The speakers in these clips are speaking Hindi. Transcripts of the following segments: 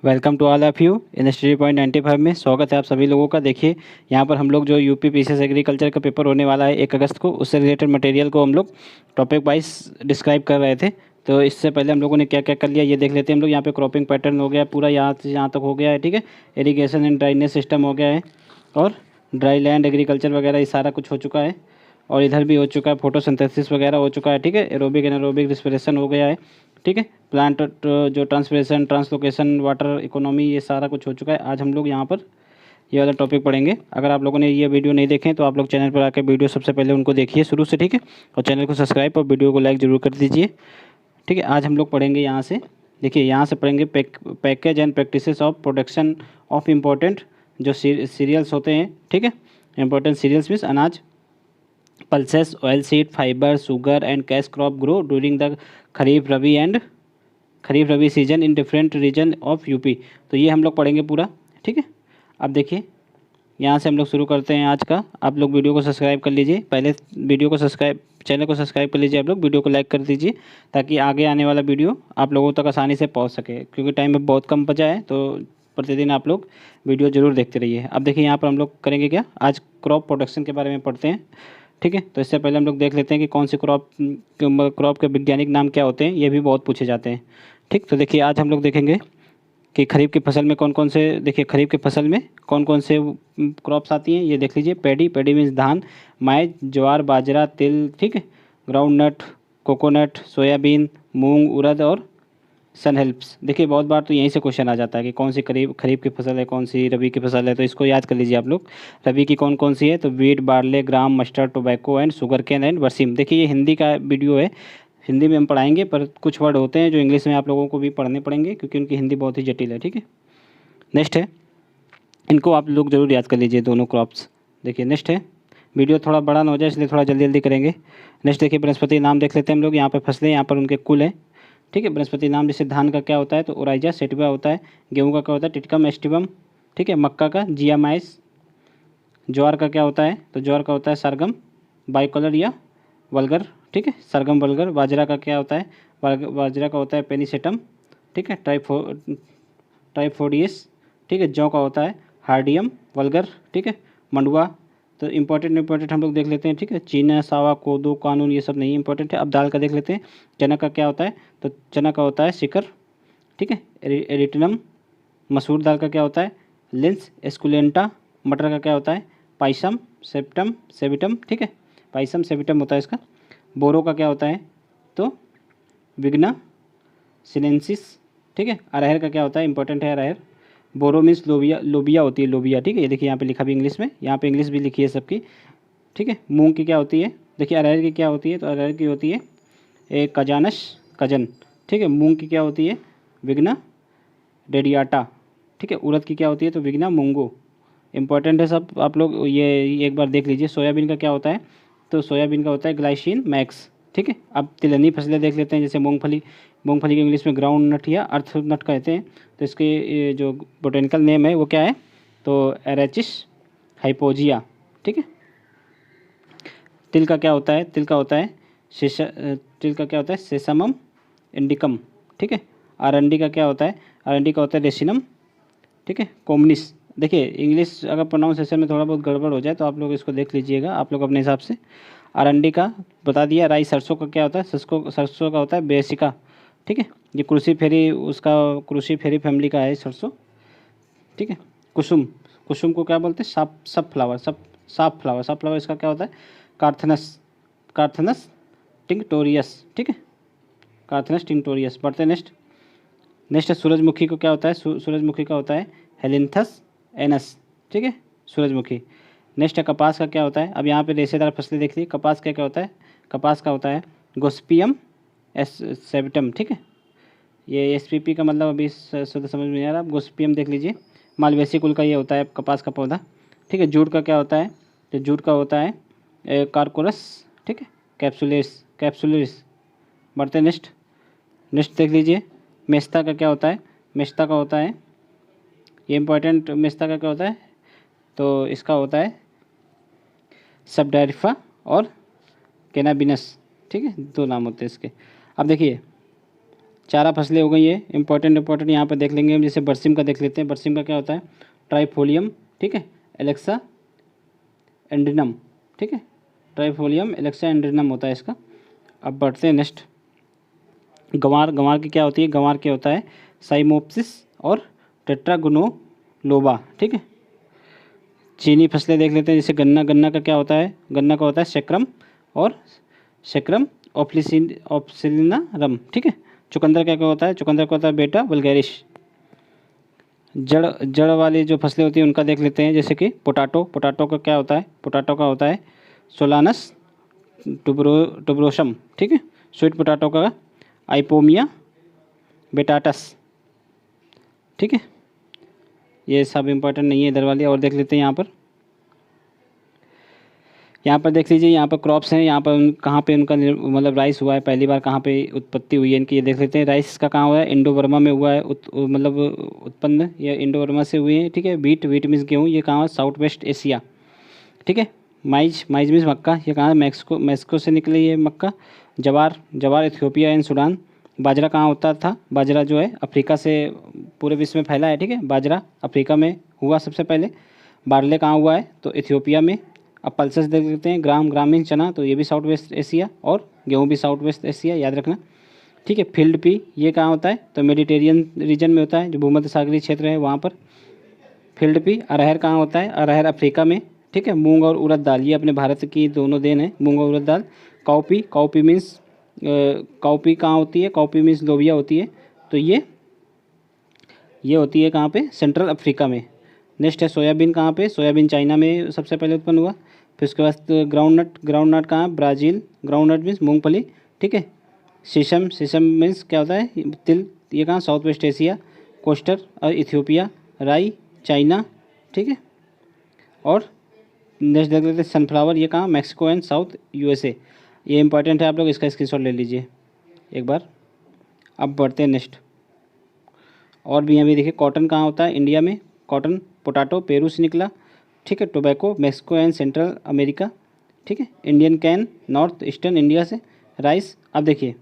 Welcome to all of you in study point 95 में स्वागत है आप सभी लोगों का। देखिए यहाँ पर हम लोग जो यूपी पीसीएस एग्रीकल्चर का पेपर होने वाला है 1 अगस्त को, उससे रिलेटेड मटेरियल को हम लोग टॉपिक वाइज डिस्क्राइब कर रहे थे। तो इससे पहले हम लोगों ने क्या क्या कर लिया ये देख लेते हैं हम लोग। यहाँ पे क्रॉपिंग पैटर्न हो गया पूरा, यहाँ से यहाँ तक हो गया है, ठीक है। इरीगेशन एंड ड्राइनेज सिस्टम हो गया है, और ड्राई लैंड एग्रीकल्चर वगैरह ये सारा कुछ हो चुका है। और इधर भी हो चुका है, फोटोसिंथेसिस वगैरह हो चुका है, ठीक है। एरोबिक एनारोबिक रिस्पिरेशन हो गया है, ठीक है। प्लांट जो ट्रांसपिरेशन, ट्रांसलोकेशन, वाटर इकोनॉमी, ये सारा कुछ हो चुका है। आज हम लोग यहाँ पर ये वाला टॉपिक पढ़ेंगे। अगर आप लोगों ने ये वीडियो नहीं देखे तो आप लोग चैनल पर आकर वीडियो सबसे पहले उनको देखिए शुरू से, ठीक है। और चैनल को सब्सक्राइब और वीडियो को लाइक ज़रूर कर दीजिए, ठीक है। आज हम लोग पढ़ेंगे यहाँ से, देखिए यहाँ से पढ़ेंगे package and practices of production of important जो सीरियल्स होते हैं, ठीक है। इम्पोर्टेंट सीरियल्स मीन्स अनाज, pulses, oil seed, fibre, sugar and cash crop grow during the kharif rabi season in different region of UP. तो ये हम लोग पढ़ेंगे पूरा, ठीक है। अब देखिए यहाँ से हम लोग शुरू करते हैं आज का। आप लोग वीडियो को सब्सक्राइब कर लीजिए, पहले वीडियो को सब्सक्राइब, चैनल को सब्सक्राइब कर लीजिए आप लोग, वीडियो को लाइक कर दीजिए ताकि आगे आने वाला वीडियो आप लोगों तक आसानी से पहुँच सके, क्योंकि टाइम में बहुत कम बचा है। तो प्रतिदिन आप लोग वीडियो ज़रूर देखते रहिए। अब देखिए यहाँ पर हम लोग करेंगे क्या, आज क्रॉप प्रोडक्शन के बारे में पढ़ते हैं, ठीक है। तो इससे पहले हम लोग देख लेते हैं कि कौन सी क्रॉप के वैज्ञानिक नाम क्या होते हैं, ये भी बहुत पूछे जाते हैं, ठीक। तो देखिए आज हम लोग देखेंगे कि खरीफ की फसल में कौन कौन से, देखिए खरीफ की फसल में कौन कौन से क्रॉप्स आती हैं ये देख लीजिए। पैडी मीन्स धान, माइज, ज्वार, बाजरा, तिल, ठीक है। ग्राउंड नट, कोकोनट, सोयाबीन, मूंग, उड़द और सन हेल्प्स। देखिए बहुत बार तो यहीं से क्वेश्चन आ जाता है कि कौन सी खरीफ की फसल है, कौन सी रबी की फसल है। तो इसको याद कर लीजिए आप लोग। रबी की कौन कौन सी है, तो wheat, barley, gram, mustard, tobacco and sugar cane and berseem. देखिए ये हिंदी का वीडियो है, हिंदी में हम पढ़ाएंगे, पर कुछ वर्ड होते हैं जो इंग्लिश में आप लोगों को भी पढ़ने पड़ेंगे क्योंकि उनकी हिंदी बहुत ही जटिल है, ठीक है। नेक्स्ट है, इनको आप लोग ज़रूर याद कर लीजिए दोनों क्रॉप्स। देखिए नेक्स्ट है, वीडियो थोड़ा बड़ा ना हो जाए इसलिए थोड़ा जल्दी जल्दी करेंगे। नेक्स्ट देखिए वनस्पति नाम देख लेते हैं हम लोग। यहाँ पर फसलें, यहाँ पर उनके कुल हैं, ठीक है। वनस्पति नाम जैसे धान का क्या होता है, तो ओराइजा सेटिवा होता है। गेहूँ का क्या होता है, टिटकम एस्टिवम, ठीक है। मक्का का जियामाइस। ज्वार का क्या होता है, तो ज्वार का होता है सरगम, बाइकलर या वल्गर, ठीक है, सरगम वल्गर। बाजरा का क्या होता है, बाजरा का होता है पेनिसेटम, ठीक है, ट्राइफोडियस, ठीक है। जौ का होता है हार्डियम वल्गर, ठीक है। मंडुआ। तो इंपॉर्टेंट हम लोग देख लेते हैं, ठीक है। चीना, सावा, कोदो, कानून, ये सब नहीं इंपॉर्टेंट है। अब दाल का देख लेते हैं। चना का क्या होता है, तो चना का होता है शिकर, ठीक है, एरिटिनम। मसूर दाल का क्या होता है, लिंस एस्कुलेंटा। मटर का क्या होता है, पाइसम सेविटम, ठीक है, पाइसम सेविटम होता है इसका। बोरो का क्या होता है, तो विग्ना सिनेंसिस, ठीक है। अरहर का क्या होता है, इंपॉर्टेंट है अरहर। बोरो मीन्स लोबिया होती है, लोबिया, ठीक है। ये देखिए यहाँ पे लिखा भी इंग्लिश में, यहाँ पे इंग्लिश भी लिखी है सबकी, ठीक है। मूंग की क्या होती है, देखिए अरहर की क्या होती है, तो अरहर की होती है एक कजन, ठीक है। मूंग की क्या होती है, विग्ना डेडियाटा, ठीक है। उड़द की क्या होती है, तो विग्ना मूंगो। इंपॉर्टेंट है सब, आप लोग ये एक बार देख लीजिए। सोयाबीन का क्या होता है, तो सोयाबीन का होता है ग्लाइसिन मैक्स, ठीक है। अब तिलहनी फसलें देख लेते हैं, जैसे मूंगफली की इंग्लिश में ग्राउंड नट या अर्थ नट कहते हैं। तो इसके ये जो बोटेनिकल नेम है वो क्या है, तो एरेचिस हाइपोजिया, ठीक है। तिल का क्या होता है, तिल का क्या होता है सेसमम इंडिकम, ठीक है। आरंडी का क्या होता है, आरंडी का होता है रेसिनम, ठीक है, कोमनिस। देखिए इंग्लिश अगर प्रोनाउंसिएशन में थोड़ा बहुत गड़बड़ हो जाए तो आप लोग इसको देख लीजिएगा आप लोग अपने हिसाब से। अरंडी का बता दिया। राई, सरसों का क्या होता है, सरसों का होता है बेसिका, ठीक है। ये क्रूसी फेरी फैमिली का है सरसों, ठीक है। कुसुम को क्या बोलते हैं, सब फ्लावर, साफ फ्लावर इसका क्या होता है, कार्थनस टिंक्टोरियस, ठीक है, कार्थनस टिंक्टोरियस। बढ़ते हैं नेक्स्ट है सूरजमुखी को क्या होता है, सूरजमुखी का होता है हेलिंथस एनस, ठीक है, सूरजमुखी। नेक्स्ट है कपास का क्या होता है। अब यहाँ पे रेशेदार फसलें देख ली। कपास का क्या होता है, कपास का होता है गोस्पियम सेविटम, ठीक है। ये एसपीपी का मतलब अभी शुद्ध समझ में नहीं आ रहा, आप गोस्पियम देख लीजिए। मालवेसी कुल का ये होता है कपास का पौधा, ठीक है। जूट का क्या होता है, तो जूट का होता है कार्कोरस, ठीक है, कैप्सुलरिस। बढ़ते नेक्स्ट देख लीजिए। मेस्ता का क्या होता है, मेस्ता का होता है, ये इंपॉर्टेंट, मेस्ता का क्या होता है, तो इसका होता है सबडायरिफा और कैनाबिनस, ठीक है, दो नाम होते हैं इसके। अब देखिए चारा फसलें हो गई है इंपॉर्टेंट यहाँ पर देख लेंगे हम। जैसे बरसिम का देख लेते हैं। बरसिम का क्या होता है? ट्राइफोलियम, ठीक है, एलेक्सा एंड्रिनम, ठीक है, ट्राइफोलियम एलेक्सा एंड्रिनम होता है इसका। अब बढ़ते हैं नेक्स्ट। गंवार, गंवार की क्या होती है? गंवार क्या होता है? साइमोप्सिस और टेट्रागोनोलोबा, ठीक है। चीनी फसलें देख लेते हैं। जैसे गन्ना, गन्ना का क्या होता है? गन्ना का होता है सेक्रम और सेक्रम ऑप्सिलिनारम, ठीक है। चुकंदर क्या क्या होता है? चुकंदर का होता है बेटा वल्गैरिस। जड़, जड़ वाली जो फसलें होती हैं उनका देख लेते हैं। जैसे कि पोटाटो, पोटाटो का क्या होता है? पोटाटो का होता है सोलानस टुब्रोसम, ठीक है। स्वीट पोटाटो का आइपोमिया बेटाटस, ठीक है। ये सब इम्पोर्टेंट नहीं है इधर वाली। और देख लेते हैं यहाँ पर देख लीजिए। यहाँ पर क्रॉप्स हैं। यहाँ पर कहाँ पे उनका मतलब राइस हुआ है पहली बार, कहाँ पे उत्पत्ति हुई है इनकी, ये देख लेते हैं। राइस का कहाँ हुआ है? इंडो बर्मा में हुआ है मतलब उत्पन्न, ये इंडो बर्मा से हुए हैं, ठीक है। वीट, वीट मीन्स गेहूँ, ये कहाँ है? साउथ वेस्ट एशिया, ठीक है। माइज, माइज मीन्स मक्का, ये कहाँ है? मैक्सिको, मैक्सिको से निकली है मक्का। जवार, जवार इथियोपिया एंड सूडान। बाजरा कहाँ होता था? बाजरा जो है अफ्रीका से पूरे विश्व में फैला है, ठीक है। बाजरा अफ्रीका में हुआ सबसे पहले। बार्ले कहाँ हुआ है? तो इथियोपिया में। अब पल्सेस देख लेते हैं। ग्राम, ग्रामीण चना, तो ये भी साउथ वेस्ट एशिया, और गेहूँ भी साउथ वेस्ट एशिया, याद रखना, ठीक है। फील्ड पी, ये कहाँ होता है? तो मेडिटेरियन रीजन में होता है, जो भूमध्य सागरीय क्षेत्र है वहाँ पर फील्ड पी। अरहर कहाँ होता है? अरहर अफ्रीका में, ठीक है। मूंग और उड़द दाल, ये अपने भारत की दोनों देन है, मूंग और उड़द दाल। काउपी, काउपी मीन्स काउपी कहाँ होती है? काउपी मीन्स लोबिया होती है, तो ये होती है कहाँ पे? सेंट्रल अफ्रीका में। नेक्स्ट है सोयाबीन। कहाँ पे? सोयाबीन चाइना में सबसे पहले उत्पन्न हुआ। फिर उसके बाद ग्राउंडनट, ग्राउंडनट कहाँ? ब्राज़ील। ग्राउंडनट मीन्स मूंगफली, ठीक है। शीशम, शीशम मीन्स क्या होता है? तिल, ये कहाँ? साउथ वेस्ट एशिया, कोस्टर और इथियोपिया। राई चाइना, ठीक है। और नेक्स्ट देख लेते हैं सनफ्लावर, ये कहाँ? Mexico and south USA. ये इंपॉर्टेंट है, आप लोग इसका स्क्रीनशॉट ले लीजिए एक बार। अब बढ़ते हैं नेक्स्ट। और भी यहाँ भी देखिए, कॉटन कहाँ होता है? इंडिया में। कॉटन, पोटाटो पेरू से निकला, ठीक है। Tobacco Mexico and central America, ठीक है। Indian can north eastern India से। राइस, अब देखिए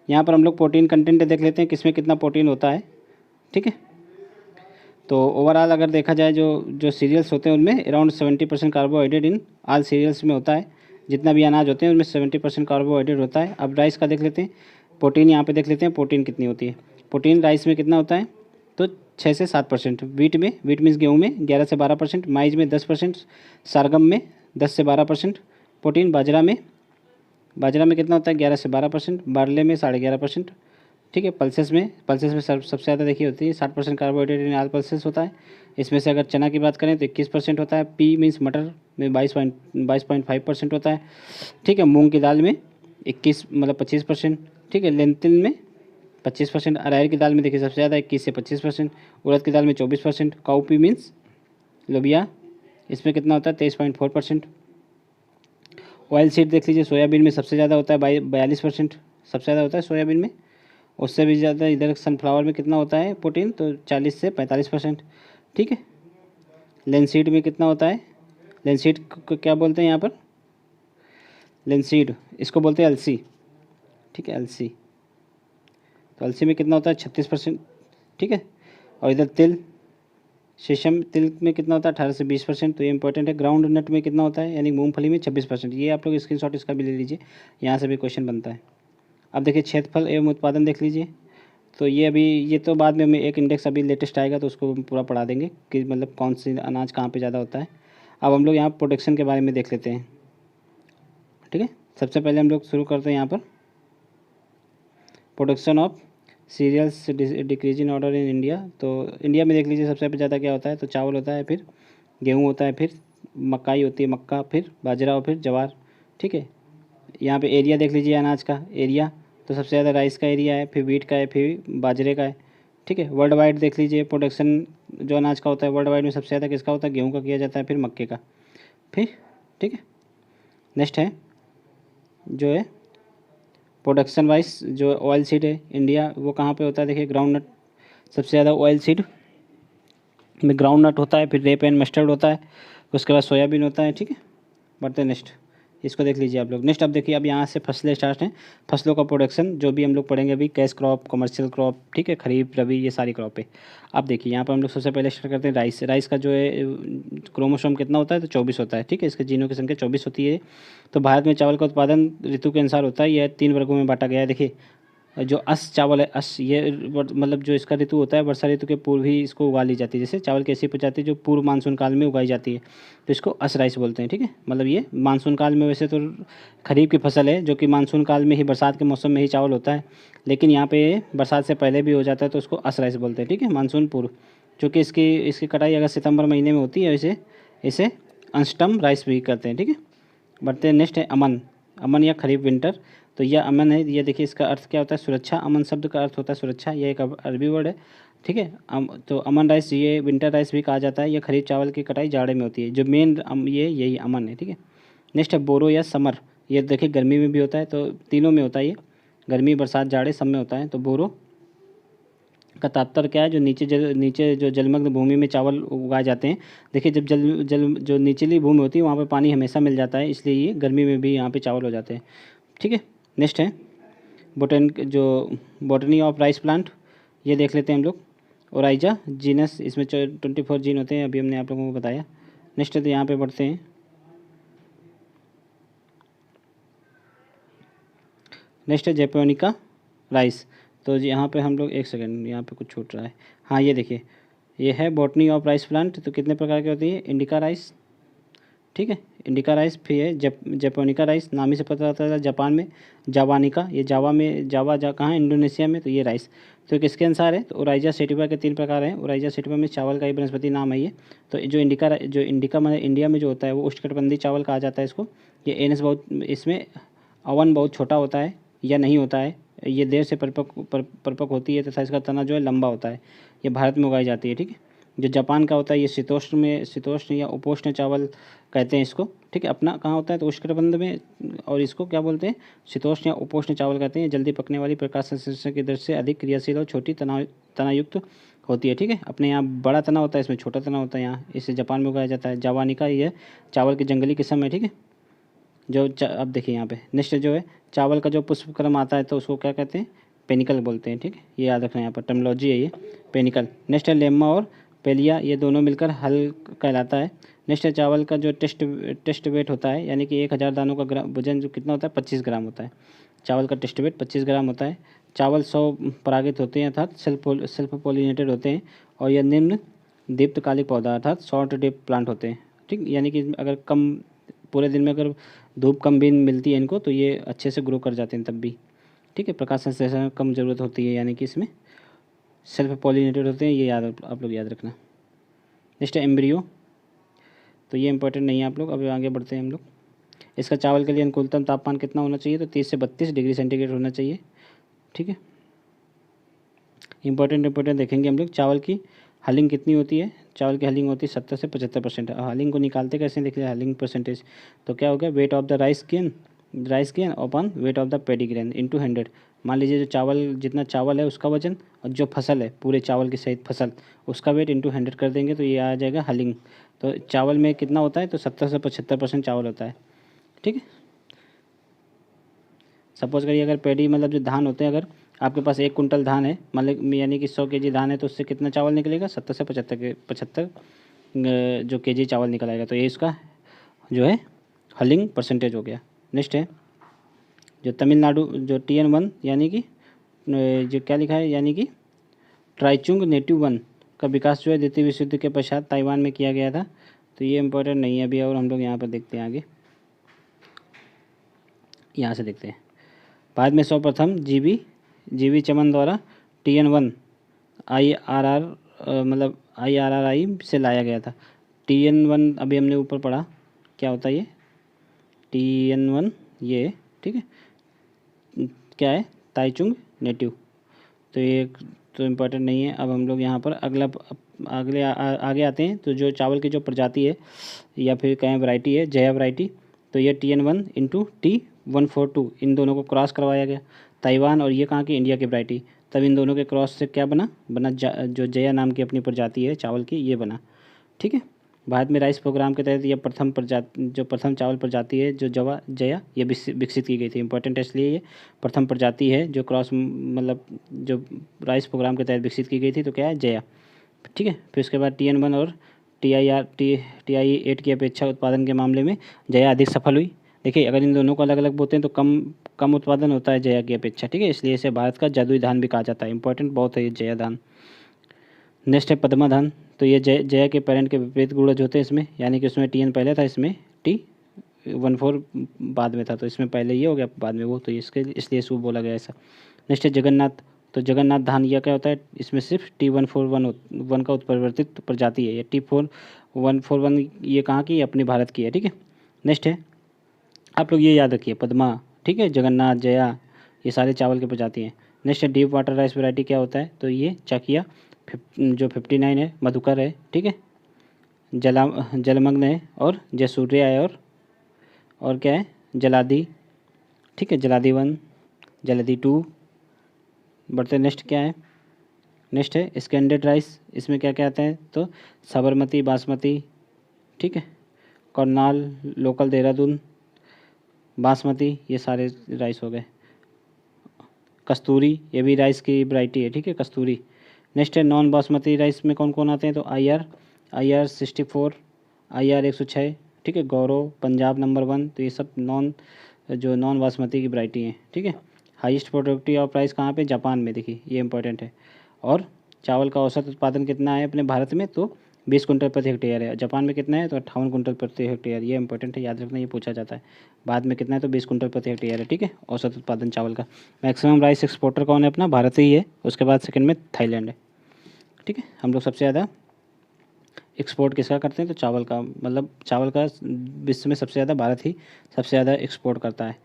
यहाँ पर हम लोग प्रोटीन कंटेंट देख लेते हैं, किसमें कितना प्रोटीन होता है, ठीक है। तो ओवरऑल अगर देखा जाए, जो जो सीरियल्स होते हैं उनमें around 70% carbohydrate in all cereals में होता है। जितना भी अनाज होते हैं उनमें 70% कार्बोहाइड्रेट होता है। अब राइस का देख लेते हैं। प्रोटीन यहाँ पे देख लेते हैं, प्रोटीन कितनी होती है। प्रोटीन राइस में कितना होता है? तो 6 से 7%। वीट में, वीट मीन्स गेहूँ में 11 से 12%। माइज में 10%। सरगम में 10 से 12% प्रोटीन। बाजरा में, बाजरा में कितना होता है? 11 से 12%। बार्ले में 11.5%, ठीक है। पल्सेस में, पल्सेस में सबसे ज़्यादा देखिए होती है 60% कार्बोहाइड्रेट इन ऑल पल्सेस होता है। इसमें से अगर चना की बात करें तो 21% होता है। पी मीन्स मटर में 22.5% होता है, ठीक है। मूंग की दाल में 21 मतलब 25%, ठीक है। लेंटिल में 25%। अरहर की दाल में देखिए सबसे ज़्यादा 21 से 25%। उड़द की दाल में 24%। काउपी मीन्स लोबिया, इसमें कितना होता है? 23.4%। ऑयल सीड देख लीजिए, सोयाबीन में सबसे ज़्यादा होता है 42%, सबसे ज़्यादा होता है सोयाबीन में। उससे भी ज़्यादा इधर सनफ्लावर में कितना होता है प्रोटीन? तो 40 से 45%, ठीक है। लेंसीड में कितना होता है? लेंसीड को क्या बोलते हैं यहाँ पर? लेंसीड, इसको बोलते हैं अलसी, ठीक है, अलसी। तो अलसी में कितना होता है? 36%, ठीक है। और इधर तिल, शीशम, तिल में कितना होता है? 18 से 20%। तो ये इंपॉर्टेंट है। ग्राउंड नट में कितना होता है? यानी मूंगफली में 26%। ये आप लोग स्क्रीनशॉट इसका भी ले लीजिए, यहाँ से भी क्वेश्चन बनता है। अब देखिए क्षेत्रफल एवं उत्पादन देख लीजिए। तो ये अभी, ये तो बाद में हमें एक इंडेक्स अभी लेटेस्ट आएगा तो उसको पूरा पढ़ा देंगे कि मतलब कौन सी अनाज कहाँ पे ज़्यादा होता है। अब हम लोग यहाँ प्रोडक्शन के बारे में देख लेते हैं, ठीक है। सबसे पहले हम लोग शुरू करते हैं यहाँ पर production of cereals decrease in order in India. तो इंडिया में देख लीजिए सबसे ज़्यादा क्या होता है? तो चावल होता है, फिर गेहूँ होता है, फिर मकाई होती है, मक्का, फिर बाजरा और फिर जवार, ठीक है। यहाँ पे एरिया देख लीजिए अनाज का एरिया, तो सबसे ज़्यादा राइस का एरिया है, फिर वीट का है, फिर बाजरे का है, ठीक है। वर्ल्ड वाइड देख लीजिए प्रोडक्शन जो अनाज का होता है वर्ल्ड वाइड में सबसे ज़्यादा किसका होता है? गेहूँ का किया जाता है, फिर मक्के का, फिर, ठीक है। नेक्स्ट है जो है प्रोडक्शन वाइज जो ऑयल सीड है इंडिया, वो कहाँ पे होता है? देखिए ग्राउंड नट, सबसे ज़्यादा ऑयल सीड में ग्राउंड नट होता है, फिर रेप एंड मस्टर्ड होता है, उसके बाद सोयाबीन होता है, ठीक है। बढ़ते हैं नेक्स्ट। इसको देख लीजिए आप लोग। नेक्स्ट अब देखिए, अब यहाँ से फसलें स्टार्ट हैं, फसलों का प्रोडक्शन जो भी हम लोग पढ़ेंगे अभी, कैश क्रॉप, कमर्शियल क्रॉप, ठीक है, खरीफ रबी ये सारी क्रॉप है। अब देखिए यहाँ पर हम लोग सबसे पहले स्टार्ट करते हैं राइस। राइस का जो है क्रोमोसोम कितना होता है, तो 24 होता है, ठीक है, इसके जीनों की संख्या 24 होती है। तो भारत में चावल का उत्पादन ऋतु के अनुसार होता है, यह 3 वर्गों में बांटा गया है। देखिए जो अस चावल है, अस ये मतलब जो इसका ऋतु होता है वर्षा ऋतु के पूर्व ही इसको उगा ली जाती है। जैसे चावल की ऐसी प्रजाति जो पूर्व मानसून काल में उगाई जाती है, तो इसको अस राइस बोलते हैं, ठीक है। मतलब ये मानसून काल में, वैसे तो खरीफ की फसल है जो कि मानसून काल में ही, बरसात के मौसम में ही चावल होता है, लेकिन यहाँ पे बरसात से पहले भी हो जाता है तो उसको अस राइस बोलते हैं, ठीक है, मानसून पूर्व। चूँकि इसकी इसकी कटाई अगर सितंबर महीने में होती है, इसे इसे अंशटम राइस भी करते हैं, ठीक है। बढ़ते हैं, नेक्स्ट है अमन। अमन या खरीफ विंटर। तो यह अमन है, ये देखिए इसका अर्थ क्या होता है, सुरक्षा। अमन शब्द का अर्थ होता है सुरक्षा, यह एक अरबी वर्ड है, ठीक है। तो अमन राइस, ये विंटर राइस भी कहा जाता है। यह खरीफ चावल की कटाई जाड़े में होती है। जो मेन ये यही अमन है, ठीक है। नेक्स्ट है बोरो या समर। ये देखिए गर्मी में भी होता है, तो तीनों में होता है ये, गर्मी बरसात जाड़े सब में होता है। तो बोरो का तात्पर्य क्या है, जो नीचे जो जलमग्न भूमि में चावल उगाए जाते हैं। देखिए जब जल जल जो निचली भूमि होती है वहाँ पे पानी हमेशा मिल जाता है, इसलिए ये गर्मी में भी यहाँ पे चावल हो जाते हैं, ठीक है। नेक्स्ट है बॉटनी ऑफ राइस प्लांट, ये देख लेते हैं हम लोग। ओराइजा जीनस, इसमें 24 जीन होते हैं, अभी हमने आप लोगों को बताया। नेक्स्ट है, तो यहाँ पे बढ़ते हैं। नेक्स्ट है जैपोनिका राइस। तो यहाँ पे हम लोग, एक सेकेंड, यहाँ पे कुछ छूट रहा है। हाँ ये देखिए, ये है बॉटनी ऑफ राइस प्लांट। तो कितने प्रकार की होती है, इंडिका राइस, ठीक है, इंडिका राइस। फिर है जैपोनिका राइस, नाम ही से पता चलता है, जापान में जावानिका, ये जावा में, कहाँ है, इंडोनेशिया में। तो ये राइस तो किसके अनुसार है, तो ओराइजा सेटिवा के 3 प्रकार हैं। ओराइजा सेटिवा में चावल का ही वनस्पति नाम है ये। तो जो इंडिका मतलब इंडिया में जो होता है वो उष्णकटिबंधीय चावल कहा जाता है इसको। ये एनस बहुत, इसमें अवन बहुत छोटा होता है या नहीं होता है, ये देर से परिपक्व होती है तथा इसका तना जो है लंबा होता है। ये भारत में उगाई जाती है, ठीक है। जो जापान का होता है ये शीतोष्ण या उपोष्ण चावल कहते हैं इसको, ठीक है। अपना कहाँ होता है, तो उष्णकटिबंध में, और इसको क्या बोलते हैं, शीतोष्ण या उपोष्ण चावल कहते हैं। जल्दी पकने वाली, प्रकाश संश्लेषण की दर से अधिक क्रियाशील और छोटी तनायुक्त होती है, ठीक है। अपने यहाँ बड़ा तना होता है, इसमें छोटा तना होता है, यहाँ इसे जापान में उगाया जाता है। जावानिका ये चावल की जंगली किस्म है, ठीक है। अब देखिए यहाँ पे नेक्स्ट जो है, चावल का जो पुष्पक्रम आता है तो उसको क्या कहते हैं, पेनिकल बोलते हैं, ठीक है। ये याद रखना, यहाँ पर टर्मिनोलॉजी है ये, पेनिकल। नेक्स्ट है लेम्मा और पेलिया, ये दोनों मिलकर हल कहलाता है। नेक्स्ट है चावल का जो टेस्ट वेट होता है, यानी कि 1000 दानों का वजन जो कितना होता है, 25 ग्राम होता है। चावल का टेस्ट वेट 25 ग्राम होता है। चावल 100 परागित होते हैं, अर्थात सेल्फ पोलिनेटेड होते हैं। और यह निम्न दीप्तकालिक पौधा अर्थात शॉर्ट डिप प्लांट होते हैं, ठीक। यानी कि अगर कम, पूरे दिन में अगर धूप कम भी मिलती है इनको, तो ये अच्छे से ग्रो कर जाते हैं तब भी, ठीक है। प्रकाश संश्लेषण कम ज़रूरत होती है, यानी कि इसमें सेल्फ पॉलिनेटेड होते हैं, ये आप लोग याद रखना। नेक्स्ट है एम्ब्रियो। तो ये इंपॉर्टेंट नहीं है आप लोग, अब आगे बढ़ते हैं हम लोग। इसका चावल के लिए अनुकूलतम तापमान कितना होना चाहिए, तो 30 से 32 डिग्री सेंटीग्रेड होना चाहिए, ठीक है। इंपॉर्टेंट देखेंगे हम लोग। चावल की हलिंग कितनी होती है, चावल की हलिंग होती है 70 से 75%। हलिंग को निकालते कैसे, देख लिया हलिंग परसेंटेज। तो क्या हो गया, weight of the rice gain upon weight of the pedi grain into 100। मान लीजिए जो चावल, जितना चावल है उसका वजन, और जो फसल है पूरे चावल की सहित फसल, उसका वेट इंटू 100 कर देंगे तो ये आ जाएगा हलिंग। तो चावल में कितना होता है, तो 70 से 75% चावल होता है, ठीक है। सपोज करिए अगर पेडी मतलब जो धान होते हैं, अगर आपके पास 1 कुंटल धान है, मतलब यानी कि 100 केजी धान है, तो उससे कितना चावल निकलेगा, 70 से 75 जो केजी चावल निकल आएगा। तो ये इसका जो है हलिंग परसेंटेज हो गया। नेक्स्ट है जो तमिलनाडु, जो TN1 यानी कि जो क्या लिखा है, यानी कि ट्राइचुंग नेटिव 1 का विकास जो है द्वितीय विश्व युद्ध के पश्चात ताइवान में किया गया था। तो ये इंपॉर्टेंट नहीं है अभी, और हम लोग यहाँ पर देखते हैं आगे, यहाँ से देखते हैं। भारत में सर्वप्रथम जीवी चमन द्वारा TN1 IRR मतलब IRRI से लाया गया था। TN1 अभी हमने ऊपर पढ़ा क्या होता है ये TN1, ये ठीक है, क्या है, ताइचुंग नेटिव। तो ये तो इम्पोर्टेंट नहीं है। अब हम लोग यहाँ पर आगे आते हैं। तो जो चावल की जो प्रजाति है या फिर कहें वैरायटी है, जया वैरायटी, तो ये TN1 इंटू T142, इन दोनों को क्रॉस करवाया गया। ताइवान और ये कहाँ की, इंडिया की वैरायटी। तब इन दोनों के क्रॉस से क्या बना जो जया नाम की अपनी प्रजाति है चावल की, ये बना, ठीक है। भारत में राइस प्रोग्राम के तहत यह प्रथम चावल प्रजाति है जो जवा जया ये विकसित की गई थी। इंपॉर्टेंट है इसलिए ये प्रथम प्रजाति है जो क्रॉस मतलब जो राइस प्रोग्राम के तहत विकसित की गई थी, तो क्या है, जया। ठीक है। फिर उसके बाद TN1 और TI8 की अपेक्षा उत्पादन के मामले में जया अधिक सफल हुई। देखिए अगर इन दोनों को अलग अलग बोलते हैं तो कम कम उत्पादन होता है जया की अपेक्षा। ठीक है, इसलिए इसे भारत का जादुई धान भी कहा जाता है। इंपॉर्टेंट बहुत है ये जया धान। नेक्स्ट है पद्मा धान। तो ये जया के पेरेंट के विपरीत गुणज होते हैं इसमें, यानी कि उसमें TN पहले था, इसमें T14 बाद में था, तो इसमें पहले ये हो गया बाद में वो, तो इसलिए इसको बोला गया ऐसा। नेक्स्ट है जगन्नाथ। तो जगन्नाथ धान यह क्या होता है, इसमें सिर्फ T141 का उत्परिवर्तित प्रजाति है। ये T141 ये कहाँ की है, अपने भारत की है। ठीक है। नेक्स्ट है, आप लोग ये याद रखिए, पद्मा, ठीक है, जगन्नाथ, जया, ये सारे चावल की प्रजाति हैं। नेक्स्ट है डीप वाटर राइस वैरायटी क्या होता है, तो ये चकिया जो 59 है, मधुकर है। ठीक है, जलमग्न है और जयसूर्या है और क्या है, जलादी। ठीक है, जलादी 1, जलादी 2। बढ़ते नेक्स्ट क्या है, नेक्स्ट है स्कैंडेड राइस। इसमें क्या क्या आता है, तो साबरमती, बासमती, ठीक है, करनाल, लोकल देहरादून, बासमती, ये सारे राइस हो गए। कस्तूरी, ये भी राइस की वैरायटी है। ठीक है, कस्तूरी। नेक्स्ट है नॉन बासमती राइस में कौन कौन आते हैं, तो IR 64, IR 106, ठीक है, गौरव, पंजाब नंबर 1, तो ये सब नॉन बासमती की वैरायटी हैं। ठीक है। हाईएस्ट प्रोडक्टिविटी और प्राइस कहाँ पे, जापान में। देखिए ये इंपॉर्टेंट है। और चावल का औसत उत्पादन कितना है अपने भारत में, तो 20 कुंटल प्रति हेक्टेयर है। जापान में कितना है, तो 58 कुंटल प्रति हेक्टेयर। ये इंपॉर्टेंट है, याद रखना, ये पूछा जाता है। बाद में कितना है, तो 20 कुंटल प्रति हेक्टेयर है। ठीक है, औसत उत्पादन चावल का। मैक्सिमम राइस एक्सपोर्टर कौन है, अपना भारत ही है। उसके बाद सेकंड में थाईलैंड है। ठीक है, हम लोग सबसे ज़्यादा एक्सपोर्ट किसका करते हैं, तो चावल का, मतलब चावल का विश्व में सबसे ज़्यादा भारत ही सबसे ज़्यादा एक्सपोर्ट करता है।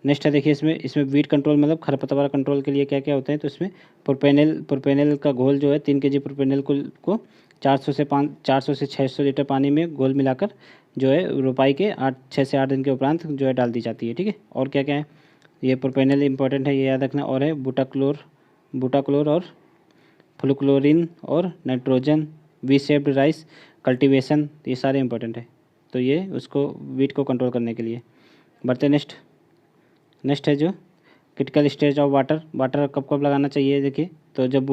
नेक्स्ट है, देखिए इसमें वीट कंट्रोल मतलब खरपतवार कंट्रोल के लिए क्या क्या होते हैं, तो इसमें प्रोपेनल का घोल जो है 3 kg प्रोपेनल को 400 से 600 लीटर पानी में घोल मिलाकर जो है रोपाई के 6 से 8 दिन के उपरांत जो है डाल दी जाती है। ठीक है। और क्या क्या है, ये प्रोपेनल इंपॉर्टेंट है, ये याद रखना। और है बूटाक्लोर और फ्लुक्लोरिन और nitrogen, V shaped rice cultivation, ये सारे इंपॉर्टेंट है। तो ये उसको वीट को कंट्रोल करने के लिए। बढ़ते नेक्स्ट है जो क्रिटिकल स्टेज ऑफ वाटर कब कब लगाना चाहिए। देखिए तो जब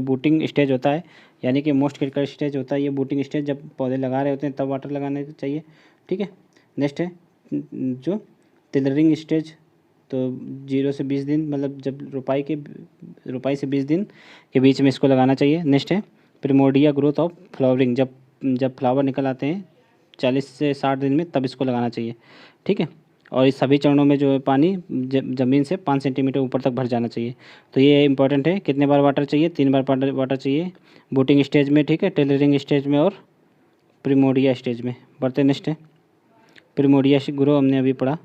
बूटिंग स्टेज होता है, यानी कि मोस्ट क्रिटिकल स्टेज होता है ये बूटिंग स्टेज, जब पौधे लगा रहे होते हैं तब वाटर लगाना चाहिए। ठीक है। नेक्स्ट है जो टिलरिंग स्टेज, तो 0 से 20 दिन, मतलब जब रोपाई से 20 दिन के बीच में इसको लगाना चाहिए। नेक्स्ट है प्रिमोर्डिया ग्रोथ ऑफ फ्लावरिंग, जब फ्लावर निकल आते हैं 40 से 60 दिन में, तब इसको लगाना चाहिए। ठीक है। और इस सभी चरणों में जो है पानी ज़मीन से 5 सेंटीमीटर ऊपर तक भर जाना चाहिए। तो ये इंपॉर्टेंट है। कितने बार वाटर चाहिए, 3 बार वाटर चाहिए बूटिंग स्टेज में। ठीक है, टेलरिंग स्टेज में और प्रिमोडिया स्टेज में। बढ़ते नेक्स्ट है प्रिमोडिया ग्रो, हमने अभी पढ़ा।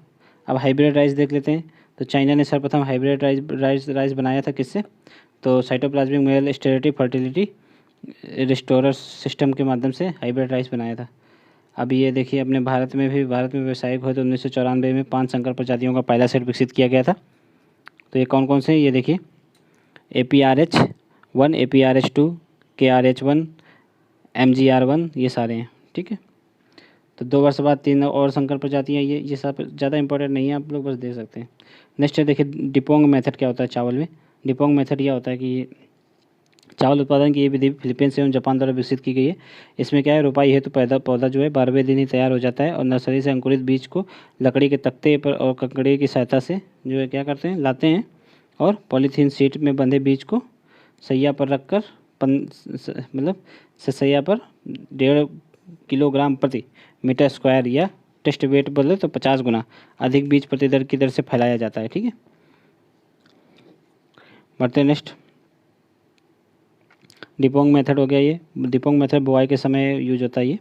अब हाइब्रिड राइस देख लेते हैं। तो चाइना ने सर्वप्रथम हाइब्रिड राइस बनाया था किससे, तो cytoplasmic male sterility fertility restorer system के माध्यम से हाइब्रिड राइस बनाया था। अब ये देखिए अपने भारत में व्यावसायिक हुए तो 1994 में 5 संकर प्रजातियों का पहला सेट विकसित किया गया था। तो ये कौन कौन से हैं, ये देखिए APRH1, APRH2, KRH1, MGR1, ये सारे हैं। ठीक है। तो 2 वर्ष बाद 3 और संकर प्रजातियाँ, ये सब ज़्यादा इंपॉर्टेंट नहीं है, आप लोग बस देख सकते हैं। नेक्स्ट है देखिए डिपोंग मेथड क्या होता है चावल में। डिपोंग मेथड यह होता है कि चावल उत्पादन की ये विधि फिलीपींस एवं जापान द्वारा विकसित की गई है। इसमें क्या है, रोपाई हेतु पौधा जो है 12वें दिन ही तैयार हो जाता है और नर्सरी से अंकुरित बीज को लकड़ी के तख्ते पर और कंकड़ी की सहायता से जो है क्या करते हैं, लाते हैं और पॉलीथीन शीट में बंधे बीज को सैया पर रखकर मतलब सैया पर 1.5 किलोग्राम प्रति मीटर स्क्वायर या टेस्ट वेट बोले तो 50 गुना अधिक बीज प्रति दर की दर से फैलाया जाता है। ठीक है। बढ़ते नेक्स्ट डिपोंग मेथड हो गया। ये डिपोंग मेथड बुआई के समय यूज होता है ये।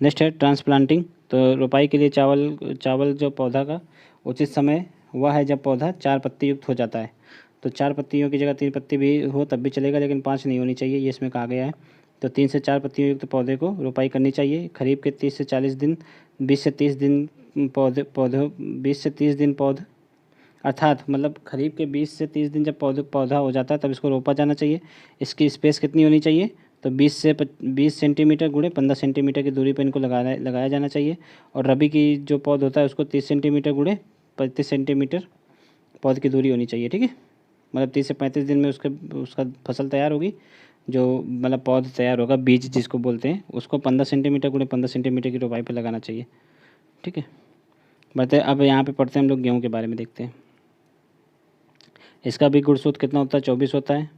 नेक्स्ट है ट्रांसप्लांटिंग। तो रोपाई के लिए चावल जो पौधा का उचित समय वह है जब पौधा 4 पत्ती युक्त हो जाता है। तो 4 पत्तियों की जगह 3 पत्ती भी हो तब भी चलेगा, लेकिन 5 नहीं होनी चाहिए, ये इसमें कहा गया है। तो 3 से 4 पत्तियों युक्त पौधे को रोपाई करनी चाहिए। खरीफ के 30 से 40 दिन 20 से 30 दिन पौधे अर्थात मतलब खरीफ के 20 से 30 दिन जब पौधा हो जाता है तब इसको रोपा जाना चाहिए। इसकी स्पेस कितनी होनी चाहिए, तो 20 सेंटीमीटर गुणे 15 सेंटीमीटर की दूरी पर इनको लगाया जाना चाहिए। और रबी की जो पौध होता है उसको 30 सेंटीमीटर गुणे 35 सेंटीमीटर पौध की दूरी होनी चाहिए, ठीक है। मतलब 30 से 35 दिन में उसका फसल तैयार होगी, जो मतलब पौध तैयार होगा, बीज जिसको बोलते हैं, उसको 15 सेंटीमीटर गुणे 15 सेंटीमीटर की रोपाई पर लगाना चाहिए, ठीक है। बढ़ते अब यहाँ पे पढ़ते हैं हम लोग गेहूँ के बारे में देखते हैं। इसका भी गुण सूत्र कितना होता है? 24 होता है,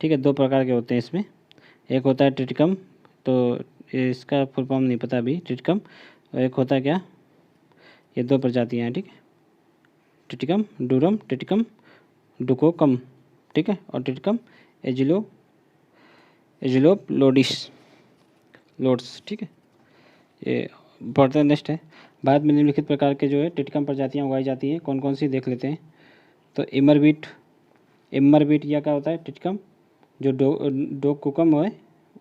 ठीक है। 2 प्रकार के होते हैं इसमें, एक होता है टिटकम, तो इसका फुल फॉर्म नहीं पता अभी, टिटकम। और एक होता है क्या, ये 2 प्रजातियाँ हैं, ठीक है। टिटकम डूरम, टिटकम डुकोकम, ठीक है। और टिटकम एजिलोप लोड्स, ठीक है। ये पढ़ते नेक्स्ट है। भारत में निम्नलिखित प्रकार के जो है टिटकम प्रजातियाँ उगाई जाती हैं, कौन कौन सी देख लेते हैं। तो इमरबीट या क्या होता है? टिटकम जो डोकुकम है,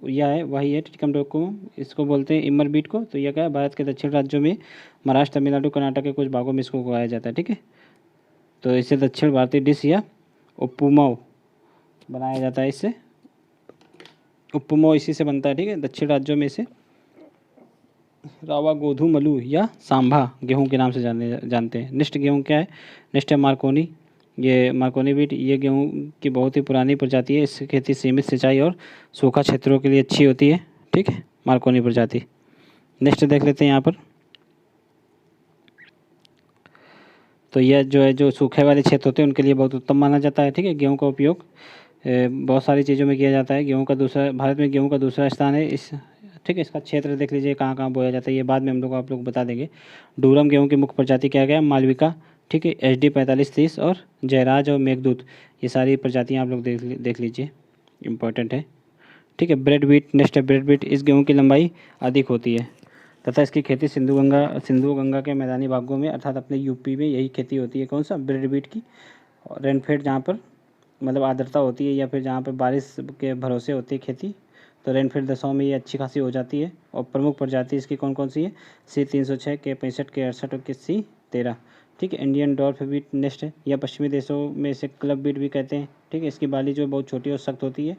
यह है वही है टिटकम डोकुकम, इसको बोलते हैं इमरबीट को। तो यह क्या है, भारत के दक्षिण राज्यों में, महाराष्ट्र, तमिलनाडु, कर्नाटक के कुछ भागों में इसको उगाया जाता है, ठीक है। तो इसे दक्षिण भारतीय डिश या उपमाव बनाया जाता है, इससे उपमाव इसी से बनता है, ठीक है। दक्षिण राज्यों में इसे रावा गोधूमलू या सांभा गेहूं के नाम से जानते हैं। नेक्स्ट गेहूं क्या है? नेक्स्ट है मार्कोनी। ये मार्कोनी बीट, ये गेहूं की बहुत ही पुरानी प्रजाति है। इसकी खेती सीमित सिंचाई और सूखा क्षेत्रों के लिए अच्छी होती है, ठीक है, मार्कोनी प्रजाति। नेक्स्ट देख लेते हैं यहाँ पर। तो यह जो है, जो सूखे वाले क्षेत्र होते हैं उनके लिए बहुत उत्तम माना जाता है, ठीक है। गेहूं का उपयोग बहुत सारी चीज़ों में किया जाता है। भारत में गेहूं का दूसरा स्थान है इस, ठीक है। इसका क्षेत्र देख लीजिए कहाँ कहाँ बोया जाता है, ये बाद में हम लोग आप लोग बता देंगे। डूरम गेहूं की मुख्य प्रजाति क्या गया? मालविका, ठीक है। SD 4530 और जयराज और मेघदूत, ये सारी प्रजातियाँ आप लोग देख लीजिए, इम्पोर्टेंट है, ठीक है। ब्रेड बीट, नेक्स्ट है ब्रेड बीट। इस गेहूँ की लंबाई अधिक होती है तथा इसकी खेती सिंधु गंगा के मैदानी भागों में, अर्थात अपने यूपी में यही खेती होती है। कौन सा? ब्रेड बीट की। रेनफेड जहाँ पर मतलब आर्द्रता होती है, या फिर जहाँ पर बारिश के भरोसे होती है खेती, तो रेनफेड दशाओं में ये अच्छी खासी हो जाती है। और प्रमुख प्रजाति इसकी कौन कौन सी है? C306, K65, K68 और C13, ठीक है। इंडियन डॉर्फ बीट नेक्स्ट है। यह पश्चिमी देशों में इसे क्लब बीट भी कहते हैं, ठीक है। इसकी बाली जो बहुत छोटी और सख्त होती है।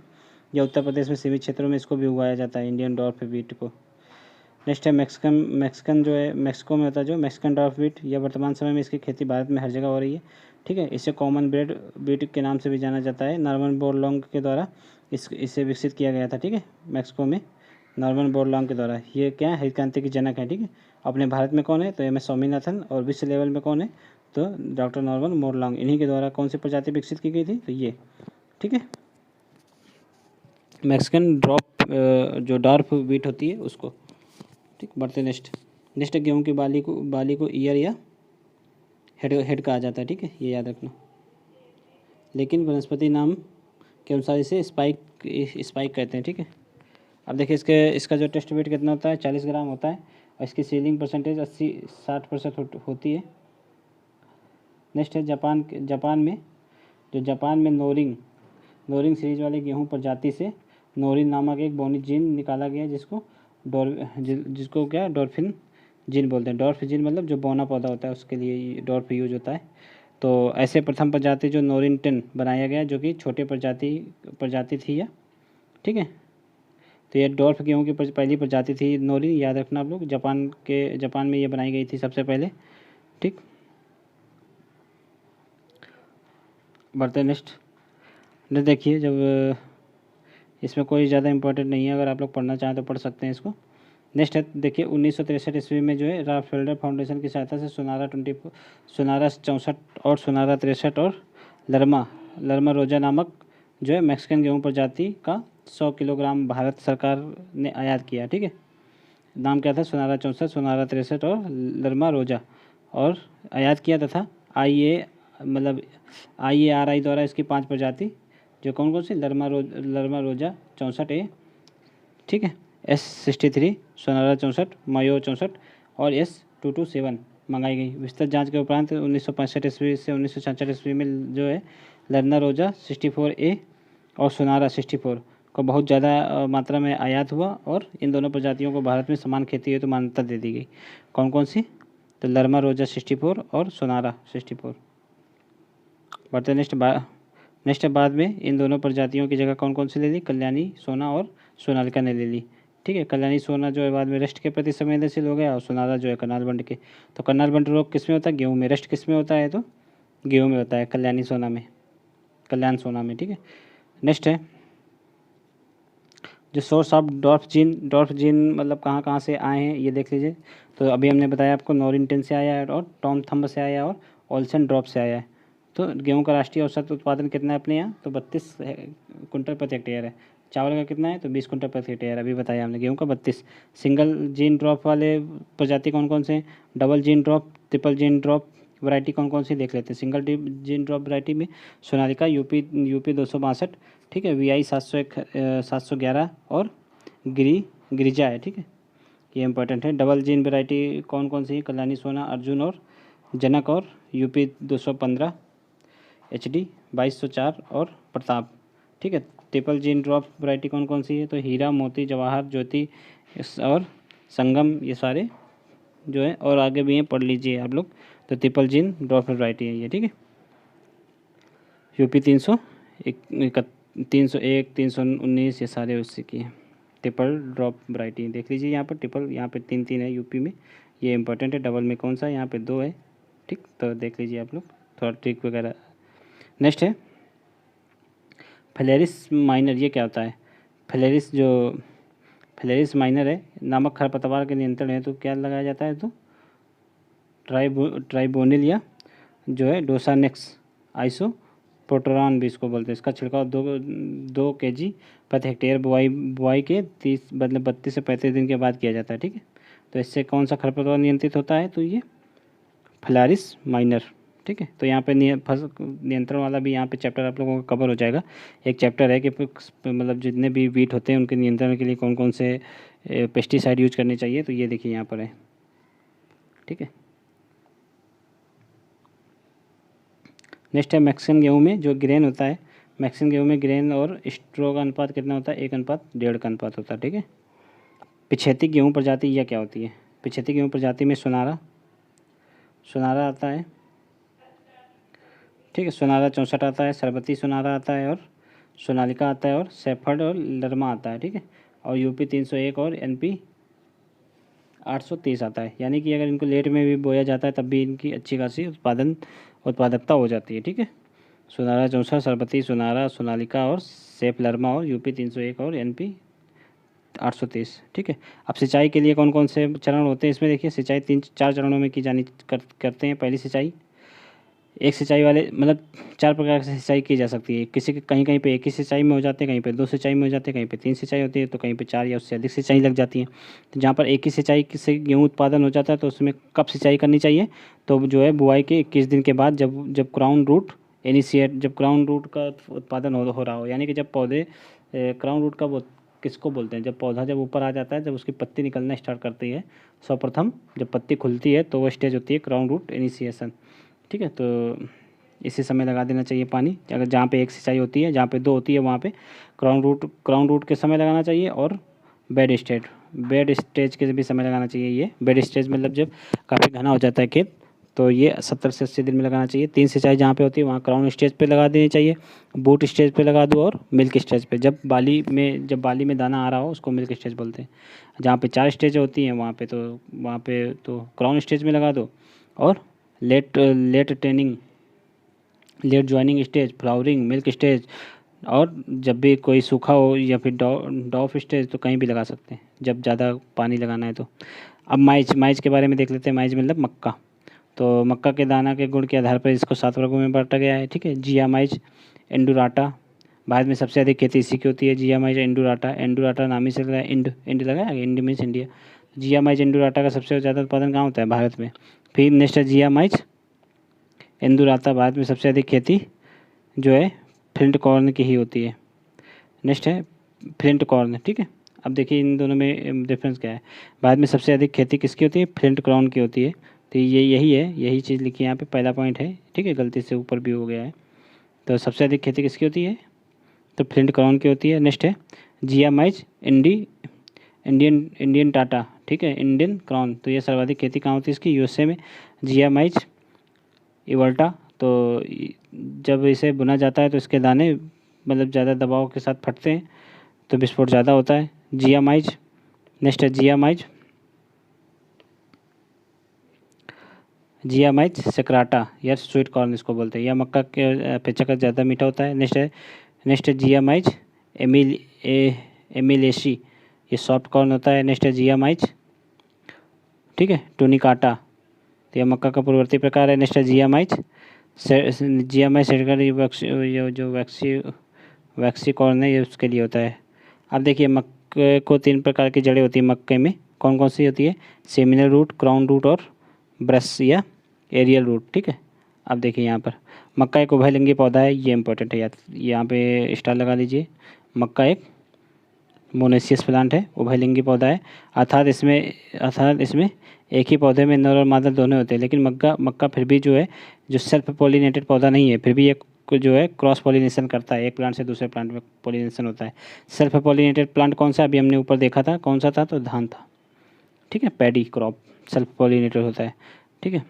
यह उत्तर प्रदेश में सीमित क्षेत्रों में इसको भी उगाया जाता है, इंडियन डॉर्फ बीट को। नेक्स्ट है मैक्सिकन जो है, मैक्सिको में होता है जो मैक्सिकन डॉर्फ बीट। यह वर्तमान समय में इसकी खेती भारत में हर जगह हो रही है, ठीक है। इसे कॉमन ब्रेड बीट के नाम से भी जाना जाता है। नॉर्मन बोरलॉन्ग के द्वारा इसे विकसित किया गया था, ठीक है, मैक्सिको में, नॉर्मन बोरलॉन्ग के द्वारा। ये क्या है? हरित क्रांति के जनक है, ठीक है। अपने भारत में कौन है? तो MS स्वामीनाथन। और विश्व लेवल में कौन है? तो डॉक्टर नॉर्मन बोरलॉन्ग। इन्हीं के द्वारा कौन सी प्रजाति विकसित की गई थी? तो ये, ठीक है, मैक्सिकन जो डॉर्फ बीट होती है उसको, ठीक। बढ़ते नेक्स्ट गेहूँ की बाली को ईयर या हेड कहा जाता है, ठीक है, ये याद रखना। लेकिन वनस्पति नाम के अनुसार इसे स्पाइक कहते हैं, ठीक है। अब देखिए इसका जो टेस्ट वेट कितना होता है? 40 ग्राम होता है। और इसकी सीलिंग परसेंटेज 80-60% होती है। नेक्स्ट है जापान में नोरिंग सीरीज वाले गेहूँ प्रजाति से नोरिन नामक एक बोनी जीन निकाला गया, जिसको क्या डॉल्फिन जीन बोलते हैं। डॉर्फ जीन मतलब जो बौना पौधा होता है उसके लिए डॉर्फ यूज होता है। तो ऐसे प्रथम प्रजाति जो नोरिन 10 बनाया गया, जो कि छोटे प्रजाति थी, या ठीक है। तो ये डॉर्फ गेहूँ की पहली प्रजाति थी नोरिन, याद रखना आप लोग। जापान में ये बनाई गई थी सबसे पहले, ठीक। बढ़ते नेक्स्ट देखिए, जब इसमें कोई ज़्यादा इंपॉर्टेंट नहीं है, अगर आप लोग पढ़ना चाहें तो पढ़ सकते हैं इसको। नेक्स्ट है देखिए 1963 ईस्वी में जो है रॉकफेलर फाउंडेशन की सहायता से सोनारा 64 और सोनारा 63 और लरमा रोजा नामक जो है मैक्सिकन गेहूँ प्रजाति का 100 किलोग्राम भारत सरकार ने आयात किया, ठीक है। नाम क्या था? सोनारा 64, सोनारा 63 और लरमा रोजा, और आयात किया तथा IARI द्वारा इसकी 5 प्रजाति, जो कौन कौन सी? लरमा रोजा 64A, ठीक है, S63 सोनारा 64, मायो 64 और S227 मंगाई गई। विस्तृत जांच के उपरांत 1965 ईस्वी से 1966 ईस्वी में जो है लरना रोजा 64A और सोनारा 64 को बहुत ज़्यादा मात्रा में आयात हुआ, और इन दोनों प्रजातियों को भारत में समान खेती हेतु मान्यता दे दी गई। कौन कौन सी? तो लरमा रोजा 64 और सोनारा 64। बढ़ते नेक्स्ट है बाद में इन दोनों प्रजातियों की जगह कौन कौन सी ले ली, कल्याणी सोना और सोनालिका ने ले ली। ठीक है, कल्याणी सोना जो है बाद में रस्ट के प्रति संवेदनशील हो गया और सोनारा जो है करनाल बंट के। तो करनाल बंट रोग किस में होता है, गेहूँ में। रस्ट किस में होता है, तो गेहूँ में होता है, कल्याणी सोना में, कल्याण सोना में। ठीक है, नेक्स्ट है जो सोर्स ऑफ डॉर्फ जीन मतलब कहाँ कहाँ से आए हैं ये देख लीजिए। तो अभी हमने बताया आपको नॉरिंटन से आया है और टॉम थम्ब से आया है और ओल्सन ड्रॉप से आया है। तो गेहूं का राष्ट्रीय औसत उत्पादन कितना है अपने यहाँ, तो 32 कुंटल प्रति हेक्टेयर है। चावल का कितना है, तो 20 कुंटल प्रति हेक्टेयर। अभी बताया हमने गेहूं का 32। सिंगल जीन ड्रॉप वाले प्रजाति कौन कौन से हैं, double gene drop, triple gene drop variety कौन कौन सी देख लेते हैं। सिंगल जीन ड्रॉप वैरायटी में सोनालिका यूपी 262, ठीक है, VI 711 और गिरिजा है। ठीक है, ये इंपॉर्टेंट है। डबल जीन वैरायटी कौन कौन सी है, कल्याणी सोना, अर्जुन और जनक और यूपी 215, HD 2204 और प्रताप। ठीक है, ट्रिपल जीन ड्रॉप वैरायटी कौन कौन सी है, तो हीरा, मोती, जवाहर, ज्योति और संगम, ये सारे जो है और आगे भी हैं, पढ़ लीजिए आप लोग। तो ट्रिपल जीन ड्रॉप वैरायटी है ये। ठीक है, यूपी 301 319 ये सारे उससे की हैं, ट्रिपल ड्रॉप वैरायटी देख लीजिए। यहाँ पर ट्रिपल, यहाँ पे 3 है यूपी में, ये इंपॉर्टेंट है। डबल में कौन सा है, यहाँ पे 2 है। ठीक, तो देख लीजिए आप लोग थोड़ा ट्रिक वगैरह। नेक्स्ट है फ्लेरिस माइनर, ये क्या होता है, फ्लेरिस माइनर है नामक खरपतवार के नियंत्रण है तो क्या लगाया जाता है, तो ट्राइबोनिल या जो है डोसानेक्स आइसोप्रोटोरॉन भी इसको बोलते हैं। इसका छिड़काव 2 kg प्रति हेक्टेयर बुआई के 32 से 35 दिन के बाद किया जाता है। ठीक है, तो इससे कौन सा खरपतवार नियंत्रित होता है, तो ये फ्लारिस माइनर। ठीक है, तो यहाँ पे नियंत्रण वाला भी यहाँ पे चैप्टर आप लोगों का कवर हो जाएगा। एक चैप्टर है कि मतलब जितने भी वीट होते हैं उनके नियंत्रण के लिए कौन कौन से पेस्टिसाइड यूज करने चाहिए, तो ये देखिए यहाँ पर है। ठीक है, नेक्स्ट है मैक्सिमम गेहूँ में जो ग्रेन होता है, मैक्सिमम गेहूँ में ग्रेन और स्ट्रो का अनुपात कितना होता है, 1:1.5 का अनुपात होता है। ठीक है, पिछेती गेहूँ प्रजाति यह क्या होती है, पिछेती गेहूँ प्रजाति में सोनारा आता है। ठीक है, सोनारा 64 आता है, सरबती सोनारा आता है और सोनालिका आता है और सेफर्ड और लरमा आता है। ठीक है, और यूपी 301 और NP 830 आता है। यानी कि अगर इनको लेट में भी बोया जाता है तब भी इनकी अच्छी खासी उत्पादकता हो जाती है। ठीक है, सोनारा 64, सरबती, सोनारा, सोनालिका और सेफ लरमा और यूपी 301 और NP 830। ठीक है, अब सिंचाई के लिए कौन कौन से चरण होते हैं इसमें देखिए। सिंचाई 3-4 चरणों में की जानी करते हैं। पहली सिंचाई, एक सिंचाई वाले मतलब 4 प्रकार से सिंचाई की जा सकती है। किसी के कहीं कहीं पे एक ही सिंचाई में हो जाते हैं, कहीं पे 2 सिंचाई में हो जाते हैं, कहीं पे 3 सिंचाई होती है, तो कहीं पे 4 या उससे अधिक सिंचाई लग जाती है। तो जहाँ पर एक ही सिंचाई से गेहूँ उत्पादन हो जाता है तो उसमें कब सिंचाई करनी चाहिए, तो जो है बुआई के 21 दिन के बाद, जब क्राउन रूट का उत्पादन हो रहा हो। यानी कि जब पौधे क्राउन रूट का किसको बोलते हैं, जब पौधा जब ऊपर आ जाता है, जब उसकी पत्ती निकलना स्टार्ट करती है, सर्वप्रथम जब पत्ती खुलती है तो वो स्टेज होती है क्राउन रूट इनिशिएशन। ठीक है, तो इसी समय लगा देना चाहिए पानी। अगर जहाँ पे एक सिंचाई होती है, जहाँ पे 2 होती है, वहाँ पे क्राउन रूट के समय लगाना चाहिए और बेड स्टेज के भी समय लगाना चाहिए। ये बेड स्टेज मतलब जब काफ़ी घना हो जाता है खेत, तो ये 70 से 80 दिन में लगाना चाहिए। 3 सिंचाई जहाँ पे होती है वहाँ क्राउन स्टेज पे लगा देनी चाहिए, बूट स्टेज पे लगा दो और मिल्क स्टेज पे। जब बाली में दाना आ रहा हो उसको मिल्क स्टेज बोलते हैं। जहाँ पे 4 स्टेज होती हैं वहाँ पे तो क्राउन स्टेज में लगा दो। और late joining stage, flowering, milk stage, और जब भी कोई सूखा हो या फिर डॉफ स्टेज तो कहीं भी लगा सकते हैं जब ज़्यादा पानी लगाना है तो। अब माइज के बारे में देख लेते हैं। माइज मतलब मक्का। तो मक्का के दाना के गुण के आधार पर इसको 7 वर्गों में बांटा गया है। ठीक है, जिया माइज, एंडुराटा, भारत में सबसे अधिक खेती इसी की होती है, जिया माइज, एंडुराटा नाम ही से लगा है, इंड लगा है, इंड मीन्स इंडिया। जिया माइज एंडुराटा का सबसे ज़्यादा उत्पादन कहाँ होता है, भारत में। फिर नेक्स्ट है जिया माइज एंडुराटा, भारत में सबसे अधिक खेती जो है फ्लिंट कॉर्न की ही होती है। नेक्स्ट है फ्लिंट कॉर्न। ठीक है, अब देखिए इन दोनों में डिफरेंस क्या है। भारत में सबसे अधिक खेती किसकी होती है, फ्लिंट कॉर्न की होती है। तो यही चीज़ लिखी है यहाँ पे, पहला पॉइंट है। ठीक है, गलती से ऊपर भी हो गया है। तो सबसे अधिक खेती किसकी होती है, तो फ्लिंट कॉर्न की होती है। नेक्स्ट है जिया माइज इंडियन टाटा। ठीक है, इंडियन क्रॉन, तो ये सर्वाधिक खेती कहाँ होती है इसकी, USA में, जिया माइज इवल्टा तो जब इसे बुना जाता है तो इसके दाने मतलब ज़्यादा दबाव के साथ फटते हैं तो विस्फोट ज़्यादा होता है। जियामाइज, नेक्स्ट है जियामाइज, जियामाइज सेक्राटा या स्वीट कॉर्न इसको बोलते हैं। यह मक्का के अपेक्षाकृत ज़्यादा मीठा होता है। नेक्स्ट है जियामाइज एमिलेसी, ये सॉफ्ट कॉर्न होता है। नेक्स्ट है जियामाइज, ठीक है, टूनिकाटा, तो यह मक्का का पूर्ववर्ती प्रकार है। नेक्स्ट है जियामाइज सेक्राटा, ये जो वैक्सी कॉर्न है ये उसके लिए होता है। अब देखिए मक्के को 3 प्रकार की जड़ें होती है मक्के में, कौन कौन सी होती है? सेमिनल रूट, क्राउन रूट और ब्रश या एरियल रूट, ठीक है। अब देखिए यहाँ पर मक्का एक उभयलिंगी पौधा है, ये इंपॉर्टेंट है याद, यहाँ पे स्टार लगा लीजिए। मक्का एक मोनेसियस प्लांट है, उभयलिंगी पौधा है, अर्थात इसमें एक ही पौधे में नर और मादा दोनों होते हैं। लेकिन मक्का फिर भी जो है जो सेल्फ पॉलिनेटेड पौधा नहीं है, फिर भी एक जो है क्रॉस पॉलिनेशन करता है, एक प्लांट से दूसरे प्लांट में पॉलिनेशन होता है। सेल्फ पॉलिनेटेड प्लांट कौन सा अभी हमने ऊपर देखा था, कौन सा था? तो धान था, ठीक है, पैडी क्रॉप सेल्फ पॉलिनेटेड होता है, ठीक है।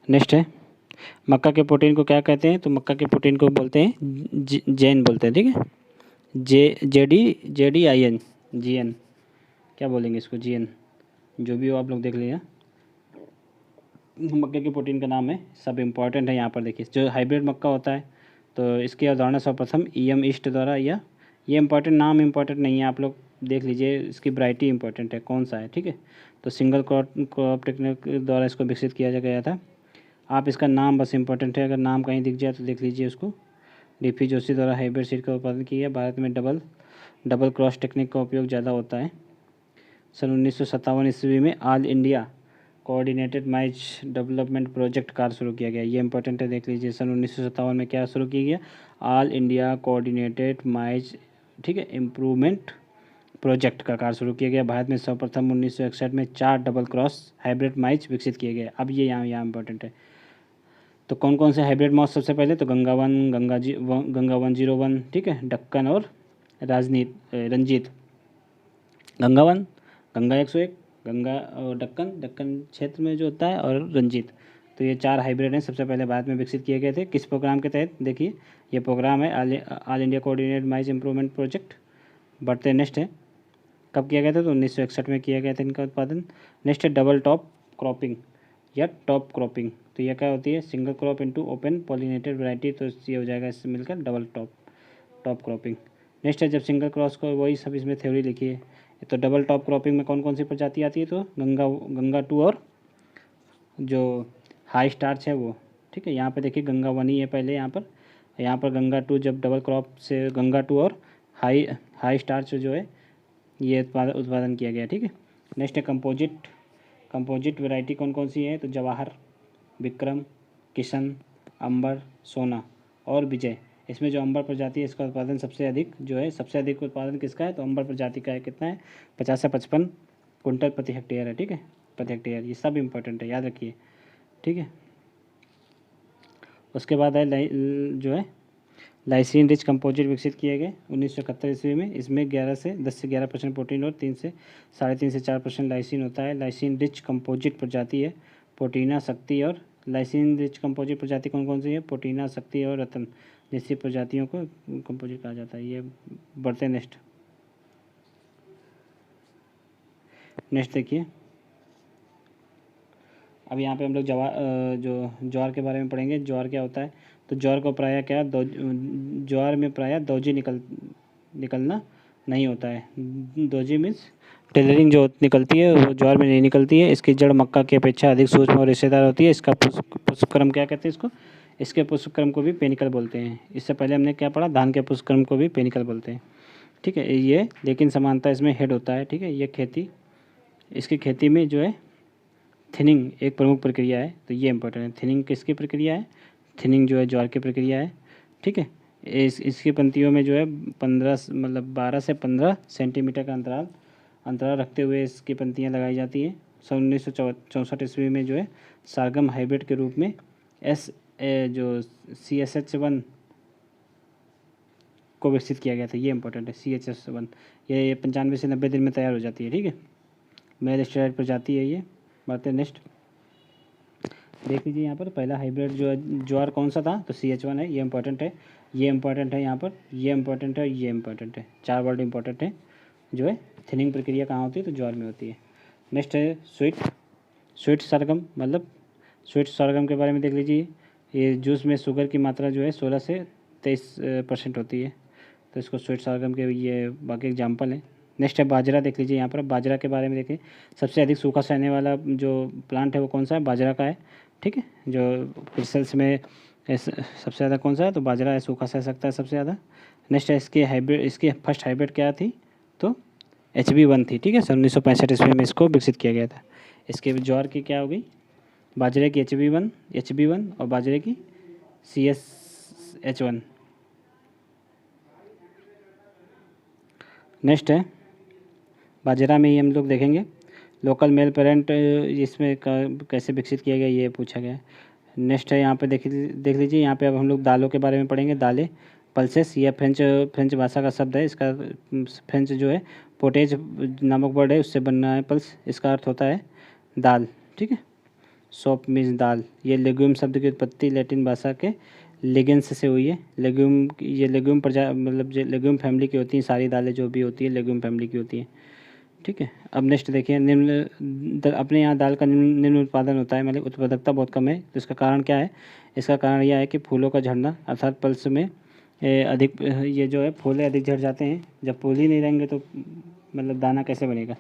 नेक्स्ट है मक्का के प्रोटीन को क्या कहते हैं? तो मक्का के प्रोटीन को बोलते हैं जैन बोलते हैं, ठीक है, JDIN, GN, क्या बोलेंगे इसको? GN, जो भी हो आप लोग देख लीजिए, मक्के के प्रोटीन का नाम है, सब इम्पॉर्टेंट है। यहाँ पर देखिए जो हाइब्रिड मक्का होता है तो इसकी अवधारणा सर्वप्रथम EM ईस्ट द्वारा, या ये इंपॉर्टेंट नाम इम्पॉर्टेंट नहीं है, आप लोग देख लीजिए, इसकी वैरायटी इंपॉर्टेंट है कौन सा है, ठीक है। तो सिंगल क्रॉप टेक्निक द्वारा इसको विकसित किया गया था। आप इसका नाम बस इंपॉर्टेंट है, अगर नाम कहीं दिख जाए तो देख लीजिए उसको। डीपी जोशी द्वारा हाइब्रिड सीड का उत्पादन किया है। भारत में डबल क्रॉस टेक्निक का उपयोग ज़्यादा होता है। सन 1957 ईस्वी में all India coordinated mine's development project कार्य शुरू किया गया, ये इंपॉर्टेंट है, देख लीजिए। सन 1957 में क्या शुरू किया गया? ऑल इंडिया कोऑर्डिनेटेड माइज, ठीक है, इम्प्रूवमेंट प्रोजेक्ट का कार्य शुरू किया गया। भारत में सर्वप्रथम 1961 में 4 डबल क्रॉस हाइब्रिड माइज विकसित किए गए। अब ये यहाँ इंपॉर्टेंट है। तो कौन कौन से हाइब्रिड माउस? सबसे पहले तो गंगा 101, ठीक है, दक्कन और रंजीत। गंगा 101, गंगा और दक्कन क्षेत्र में जो होता है, और रंजीत, तो ये 4 हाइब्रिड हैं, सबसे पहले भारत में विकसित किए गए थे। किस प्रोग्राम के तहत? देखिए ये प्रोग्राम है all India coordinated mine's improvement project. बढ़ते नेक्स्ट है, कब किया गया था? तो 1961 में किया गया था इनका उत्पादन। नेक्स्ट है डबल टॉप क्रॉपिंग या टॉप क्रॉपिंग, तो यह क्या होती है? Single crop into open pollinated variety, तो ये हो जाएगा इससे मिलकर डबल टॉप क्रॉपिंग। नेक्स्ट है जब सिंगल क्रॉस को, वही सब इसमें थ्योरी लिखी है। तो डबल टॉप क्रॉपिंग में कौन कौन सी प्रजाति आती है? तो गंगा 2 और जो हाई स्टार्च है वो, ठीक है। यहाँ पे देखिए गंगा 1 ही है पहले, यहाँ पर गंगा 2 जब डबल क्रॉप से गंगा 2 और हाई स्टार्च जो है ये उत्पादन किया गया, ठीक है। नेक्स्ट है कंपोजिट वैरायटी कौन कौन सी है? तो जवाहर, विक्रम, किशन, अंबर, सोना और विजय। इसमें जो अंबर प्रजाति है इसका उत्पादन सबसे अधिक उत्पादन किसका है? तो अंबर प्रजाति का है। कितना है? 50 से 55 कुंटल प्रति हेक्टेयर है, ठीक है, प्रति हेक्टेयर। ये सब इंपॉर्टेंट है, याद रखिए, ठीक है। उसके बाद है जो है लाइसिन रिच कंपोजिट विकसित किए गए 1971 ईस्वी में। इसमें 10 से 11% प्रोटीन और 3 से 3.5 से 4% लाइसिन होता है। लाइसिन रिच कंपोजिट प्रजाति है प्रोटीना, शक्ति और लाइसिन रिच कंपोजिट प्रजाति कौन कौन सी है? प्रोटीना, शक्ति और रतन जैसी प्रजातियों को कंपोजिट कहा जाता है। ये बढ़ते नेक्स्ट देखिए, अब यहाँ पे हम लोग ज्वार के बारे में पढ़ेंगे। ज्वार क्या होता है? तो ज्वार को प्रायः ज्वार में प्रायः दोजी निकलना नहीं होता है। दोजी मीन्स टेलरिंग जो निकलती है वो ज्वार में नहीं निकलती है। इसकी जड़ मक्का की अपेक्षा अधिक सूक्ष्म और रेशेदार होती है। इसका पुष्पक्रम क्या कहते हैं इसको? इसके पुष्पक्रम को भी पेनिकल बोलते हैं। इससे पहले हमने क्या पढ़ा? धान के पुष्पक्रम को भी पेनिकल बोलते हैं, ठीक है। ये लेकिन समानता इसमें हेड होता है, ठीक है। ये इसकी खेती में जो है थिनिंग एक प्रमुख प्रक्रिया है, तो ये इंपॉर्टेंट है। थिनिंग किसकी प्रक्रिया है? थिनिंग जो है ज्वार की प्रक्रिया है, ठीक है। इसकी पंक्तियों में जो है 12 से 15 सेंटीमीटर का अंतराल रखते हुए इसकी पंक्तियाँ लगाई जाती हैं। सन 1964 ईस्वी में जो है सारगम हाइब्रिड के रूप में जो CSH1 को विकसित किया गया था। ये इंपॉर्टेंट है, CSH1। ये 95 से 90 दिन में तैयार हो जाती है, ठीक है। मेल स्टेरॉइड प्रजाति है ये। बढ़ते नेक्स्ट, देख लीजिए यहाँ पर पहला हाइब्रिड जो ज्वार कौन सा था, तो CH1 है, ये इंपॉर्टेंट है, ये इंपॉर्टेंट है यहाँ पर, ये इंपॉर्टेंट है, ये इंपॉर्टेंट है, 4 वर्ड इंपॉर्टेंट है जो है। थिनिंग प्रक्रिया कहाँ होती है, तो ज्वार में होती है। नेक्स्ट है स्वीट सरगम, मतलब स्वीट सरगम के बारे में देख लीजिए। ये जूस में शुगर की मात्रा जो है 16 से 23% होती है, तो इसको स्वीट सरगम के ये बाकी एग्जाम्पल हैं। नेक्स्ट है बाजरा, देख लीजिए यहाँ पर बाजरा के बारे में देखें। सबसे अधिक सूखा सहने वाला जो प्लांट है वो कौन सा है, बाजरा का है, ठीक है। जो क्रिस्टल्स में सबसे ज़्यादा कौन सा है, तो बाजरा है, सूखा सह सकता है सबसे ज़्यादा। नेक्स्ट है इसकी हाइब्रिड, इसकी फर्स्ट हाइब्रिड क्या थी, तो HB1 थी, ठीक है। 1965 ईस्वी में इसको विकसित किया गया था। इसके ज्वार की क्या हो गई, बाजरे की HB1 और बाजरे की CSH1। नेक्स्ट है बाजरा में ही हम लोग देखेंगे लोकल मेल पेरेंट, इसमें कैसे विकसित किया गया ये पूछा गया है। नेक्स्ट है यहाँ पे देख लीजिए, यहाँ पे अब हम लोग दालों के बारे में पढ़ेंगे। दालें, पल्सेस, यह फ्रेंच भाषा का शब्द है। इसका फ्रेंच जो है पोटेज नामक वर्ड है, उससे बनना है पल्स। इसका अर्थ होता है दाल, ठीक है। सोप मीन्स दाल। ये लेग्यूम शब्द की उत्पत्ति लैटिन भाषा के लेगेंस से हुई है। लेग्यूम, ये लेग्यूम मतलब जो लेग्यूम फैमिली की होती हैं सारी दालें जो भी होती है लेग्यूम फैमिली की होती हैं, ठीक है। अब नेक्स्ट देखिए अपने यहाँ दाल का निम्न उत्पादन होता है, मतलब उत्पादकता बहुत कम है। तो इसका कारण क्या है, इसका कारण यह है कि फूलों का झड़ना, अर्थात पल्स में अधिक ये जो है फूलें अधिक झड़ जाते हैं। जब फूल ही नहीं रहेंगे तो मतलब दाना कैसे बनेगा।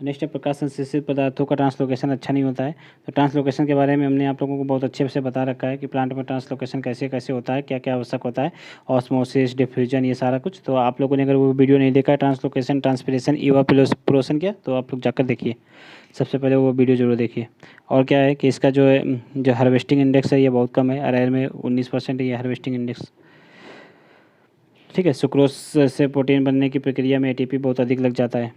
नेक्स्ट है प्रकाश संश्लेषित पदार्थों का ट्रांसलोकेशन अच्छा नहीं होता है। तो ट्रांसलोकेशन के बारे में हमने आप लोगों को बहुत अच्छे से बता रखा है कि प्लांट में ट्रांसलोकेशन कैसे कैसे होता है, क्या क्या आवश्यक होता है, ऑस्मोसिस, डिफ्यूजन, ये सारा कुछ। तो आप लोगों ने अगर वो वीडियो नहीं देखा है ट्रांसलोकेशन, ट्रांसपिरेशन, इवापोरेशन क्या, तो आप लोग जाकर देखिए, सबसे पहले वो वीडियो जरूर देखिए। और क्या है कि इसका जो है जो हार्वेस्टिंग इंडेक्स है ये बहुत कम है, अरहर में 19% है ये हार्वेस्टिंग इंडेक्स, ठीक है। सुक्रोज से प्रोटीन बनने की प्रक्रिया में ATP बहुत अधिक लग जाता है,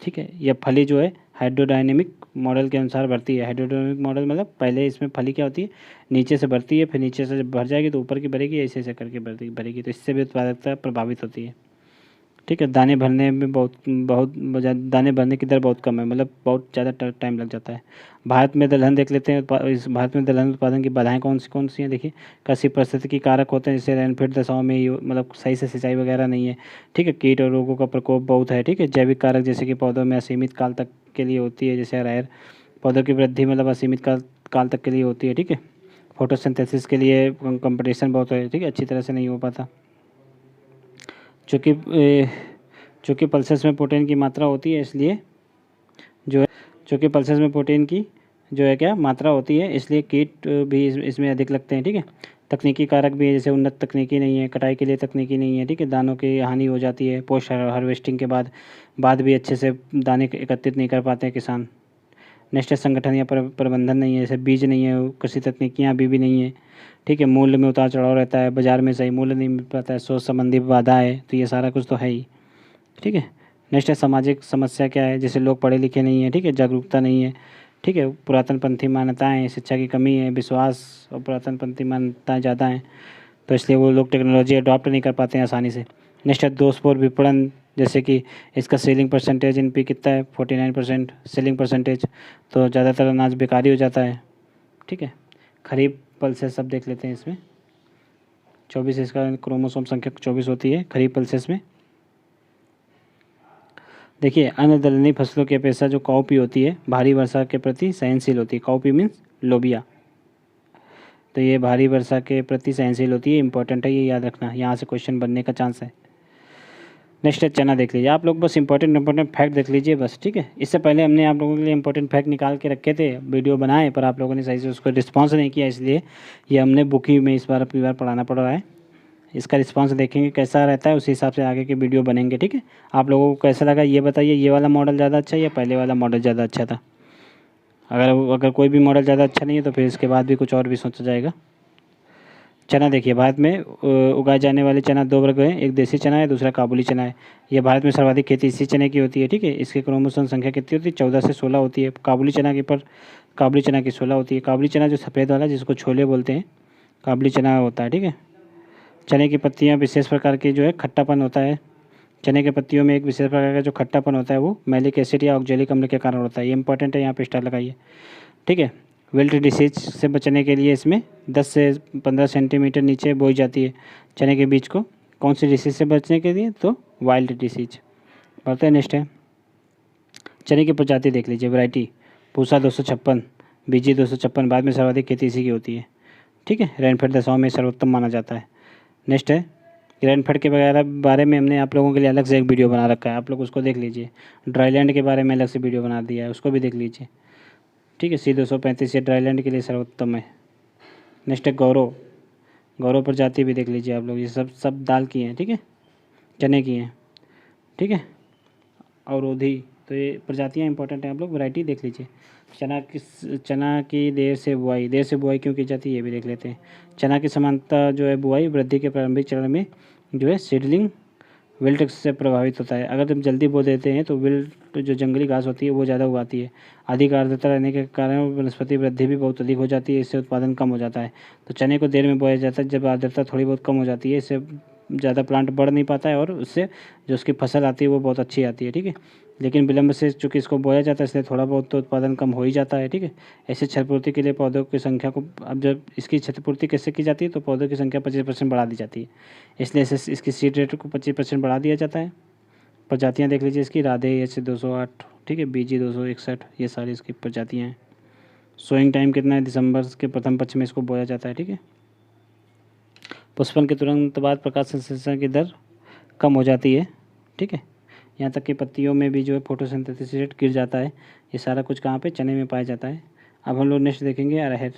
ठीक है। यह फली जो है हाइड्रोडायनेमिक मॉडल के अनुसार बढ़ती है। हाइड्रोडायनेमिक मॉडल मतलब पहले इसमें फली क्या होती है, नीचे से बढ़ती है, फिर नीचे से जब भर जाएगी तो ऊपर की बढ़ेगी, ऐसे ऐसे करके बढ़ेगी, तो इससे भी उत्पादकता प्रभावित होती है, ठीक है। दाने भरने में दाने भरने की दर बहुत कम है, मतलब बहुत ज़्यादा टाइम लग जाता है। भारत में दलहन देख लेते हैं। इस भारत में दलहन उत्पादन की बाधाएं कौन सी हैं, देखिए। कृषि परिस्थितिकी कारक होते हैं, जैसे रेनफीड दशाओं में मतलब सही से सिंचाई वगैरह नहीं है, ठीक है। कीट और रोगों का प्रकोप बहुत है, ठीक है। जैविक कारक जैसे कि पौधों में असीमित काल तक के लिए होती है, जैसे अरहर, पौधों की वृद्धि मतलब असीमित काल तक के लिए होती है, ठीक है। फोटोसिंथेसिस के लिए कंपटीशन बहुत है, ठीक है, अच्छी तरह से नहीं हो पाता। चूँकि पल्सेस में प्रोटीन की मात्रा होती है, इसलिए जो है चूँकि पल्सेस में प्रोटीन की जो है क्या मात्रा होती है, इसलिए कीट भी इसमें अधिक लगते हैं, ठीक है। तकनीकी कारक भी है, जैसे उन्नत तकनीकी नहीं है, कटाई के लिए तकनीकी नहीं है, ठीक है। दानों की हानि हो जाती है, पोस्ट हार्वेस्टिंग के बाद भी अच्छे से दाने एकत्रित नहीं कर पाते हैं किसान। नेक्स्ट संगठन या प्रबंधन नहीं है, जैसे बीज नहीं है, कृषि तकनीकियाँ भी नहीं है, ठीक है। मूल्य में उतार चढ़ाव रहता है, बाजार में सही मूल्य नहीं मिल पाता है, सोच संबंधी बाधा है, तो ये सारा कुछ तो है ही, ठीक है। नेक्स्ट है सामाजिक समस्या क्या है, जैसे लोग पढ़े लिखे नहीं है, ठीक है, जागरूकता नहीं है, ठीक है। पुरातन पंथी मान्यताएं, शिक्षा की कमी है, विश्वास और पुरातन पंथी मान्यताएं ज़्यादा हैं, तो इसलिए वो लोग टेक्नोलॉजी अडॉप्ट नहीं कर पाते हैं आसानी से। नेक्स्ट है दोषपूर्ण विपणन, जैसे कि इसका सेलिंग परसेंटेज इन पी कितना है, 49% सेलिंग परसेंटेज, तो ज़्यादातर अनाज बेकारी हो जाता है, ठीक है। खरीफ पल्सेस सब देख लेते हैं इसमें। 24 इसका क्रोमोसोम संख्या 24 होती है खरीफ पल्सेस में। देखिए अन्य दलहनी फसलों की अपेक्षा जो काउपी होती है भारी वर्षा के प्रति सहनशील होती है। काउपी मीन्स लोबिया, तो ये भारी वर्षा के प्रति सहनशील होती है, इंपॉर्टेंट है, ये याद रखना, यहाँ से क्वेश्चन बनने का चांस है। नेक्स्ट है चना, देख लीजिए आप लोग, बस इंपॉर्टेंट फैक्ट देख लीजिए बस, ठीक है। इससे पहले हमने आप लोगों के लिए इंपॉर्टेंट फैक्ट निकाल के रखे थे, वीडियो बनाए, पर आप लोगों ने सही से उसको रिस्पॉन्स नहीं किया, इसलिए ये हमने बुक ही में इस बार अपनी बार पढ़ाना पड़ रहा है। इसका रिस्पांस देखेंगे कैसा रहता है, उसी हिसाब से आगे के वीडियो बनेंगे, ठीक है। आप लोगों को कैसा लगा ये बताइए, ये वाला मॉडल ज़्यादा अच्छा है या पहले वाला मॉडल ज़्यादा अच्छा था। अगर कोई भी मॉडल ज़्यादा अच्छा नहीं है तो फिर इसके बाद भी कुछ और भी सोचा जाएगा। चना देखिए, भारत में उगाए जाने वाले चना दो वर्ग हैं, एक देसी चना है, दूसरा काबुली चना है। ये भारत में सर्वाधिक खेती इसी चने की होती है, ठीक है। इसकी क्रोमोसोम संख्या कितनी होती है, 14 से 16 होती है। काबुली चना की 16 होती है। काबुली चना जो सफ़ेद वाला जिसको छोले बोलते हैं, काबुली चना होता है, ठीक है। चने की पत्तियां विशेष प्रकार की जो है खट्टापन होता है। चने के पत्तियों में एक विशेष प्रकार का जो खट्टापन होता है वो मैलिक एसिड या ऑक्जेलिक अम्ल के कारण होता है। ये इंपॉर्टेंट है, यहाँ पे स्टार लगाइए, ठीक है। विल्ट डिसीज से बचने के लिए इसमें 10 से 15 सेंटीमीटर नीचे बोई जाती है चने के बीज को। कौन सी डिसीज से बचने के लिए? तो वाइल्ड डिसीज। बढ़ते हैं, नेक्स्ट है चने की प्रजाति देख लीजिए। वैरायटी पूसा 256, बीजी 256, बाद में सर्वाधिक खेती इसी की होती है। ठीक है, रेनफेड दशाओं में सर्वोत्तम माना जाता है। नेक्स्ट है रेनफेड के वगैरह बारे में हमने आप लोगों के लिए अलग से एक वीडियो बना रखा है, आप लोग उसको देख लीजिए। ड्राईलैंड के बारे में अलग से वीडियो बना दिया है, उसको भी देख लीजिए। ठीक है, C235 ये ड्राईलैंड के लिए सर्वोत्तम है। नेक्स्ट है गौरव। गौरव प्रजाति भी देख लीजिए आप लोग, ये सब दाल की हैं। ठीक है, चने की हैं। ठीक है, और ओधी, तो ये प्रजातियाँ इंपॉर्टेंट हैं, आप लोग वैरायटी देख लीजिए। चना की देर से बुआई क्यों की जाती है ये भी देख लेते हैं। चना की समानता जो है बुआई वृद्धि के प्रारंभिक चरण में जो है सीडलिंग विल्ट से प्रभावित होता है। अगर तुम जल्दी बो देते हैं तो विल्ट जो जंगली घास होती है वो ज़्यादा उगाती है। अधिक आर्द्रता रहने के कारण वनस्पति वृद्धि भी बहुत अधिक हो जाती है, इससे उत्पादन कम हो जाता है। तो चने को देर में बोया जाता है जब आर्द्रता थोड़ी बहुत कम हो जाती है, इससे ज़्यादा प्लांट बढ़ नहीं पाता है और उससे जो उसकी फसल आती है वो बहुत अच्छी आती है। ठीक है, लेकिन विलम्ब से चूँकि इसको बोया जाता है इसलिए थोड़ा बहुत तो उत्पादन कम हो ही जाता है। ठीक है, ऐसे क्षतिपूर्ति के लिए पौधों की संख्या को, अब जब इसकी क्षतिपूर्ति कैसे की जाती है तो पौधों की संख्या 25% बढ़ा दी जाती है, इसलिए इसकी सीड रेट को 25% बढ़ा दिया जाता है। प्रजातियाँ देख लीजिए इसकी, राधे H208, ठीक है, BG 261, ये सारी इसकी प्रजातियाँ हैं। सोइंग टाइम कितना है? दिसंबर के प्रथम पक्ष में इसको बोया जाता है। ठीक है, पुष्पन के तुरंत बाद प्रकाश संश्लेषण की दर कम हो जाती है। ठीक है, यहाँ तक कि पत्तियों में भी जो है फोटोसिंथेसिस रेट गिर जाता है। ये सारा कुछ कहाँ पे? चने में पाया जाता है। अब हम लोग नेक्स्ट देखेंगे अरहर।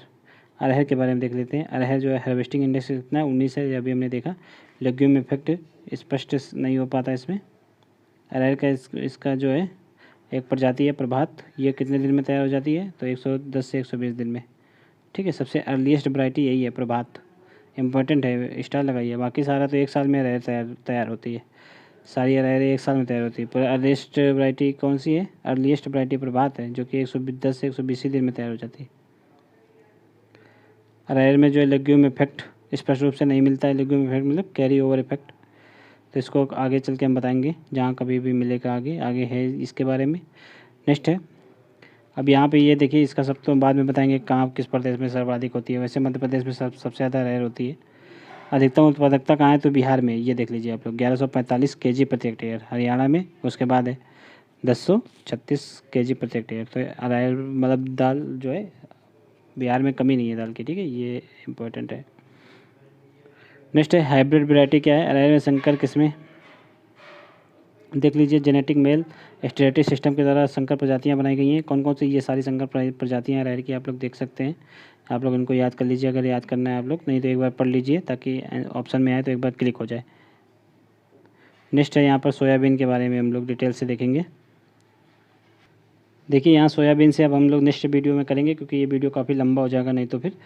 अरहर के बारे में देख लेते हैं। अरहर जो है हार्वेस्टिंग इंडेक्स कितना है? 19 है, ये अभी हमने देखा। लेग्यूम इफेक्ट स्पष्ट नहीं हो पाता इसमें। अरहर का इसका जो है एक प्रजाति है प्रभात, ये कितने दिन में तैयार हो जाती है? तो 110 से 120 दिन में। ठीक है, सबसे अर्लीस्ट वैरायटी यही है प्रभात, इंपॉर्टेंट है, स्टार लगाइए। बाकी सारा तो एक साल में अरहर तैयार होती है, सारी अरहर एक साल में तैयार होती है। पर अर्लीस्ट वैरायटी कौन सी है? अर्लीस्ट वैरायटी प्रभात है, जो कि 110 से 120 दिन में तैयार हो जाती है। अरहर में जो है लेग्यूम इफेक्ट स्पष्ट रूप से नहीं मिलता है। लेग्यूम इफेक्ट मतलब कैरी ओवर इफेक्ट, तो इसको आगे चल के हम बताएंगे जहाँ कभी भी मिलेगा, आगे है इसके बारे में। नेक्स्ट है, अब यहाँ पे ये देखिए, इसका सब तो बाद में बताएंगे कहाँ किस प्रदेश में सर्वाधिक होती है। वैसे मध्य प्रदेश में सबसे ज़्यादा अरहर होती है। अधिकतम उत्पादकता कहाँ है? तो बिहार में, ये देख लीजिए आप लोग, 1145 kg प्रति हेक्टेयर। हरियाणा में उसके बाद है 1036 kg प्रति हेक्टेयर। तो अरहर मतलब दाल जो है बिहार में कमी नहीं है दाल की। ठीक है, ये इम्पोर्टेंट है। नेक्स्ट है हाइब्रिड वैरायटी क्या है? अरहर में संकर किस्में देख लीजिए। जेनेटिक मेल स्टेरिटी सिस्टम के द्वारा संकर प्रजातियां बनाई गई हैं। कौन कौन सी? ये सारी संकर प्रजातियां अरहर की आप लोग देख सकते हैं। आप लोग इनको याद कर लीजिए, अगर याद करना है आप लोग, नहीं तो एक बार पढ़ लीजिए ताकि ऑप्शन में आए तो एक बार क्लिक हो जाए। नेक्स्ट है यहाँ पर सोयाबीन के बारे में हम लोग डिटेल से देखेंगे। देखिए यहाँ सोयाबीन से अब हम लोग नेक्स्ट वीडियो में करेंगे, क्योंकि ये वीडियो काफ़ी लंबा हो जाएगा। नहीं तो फिर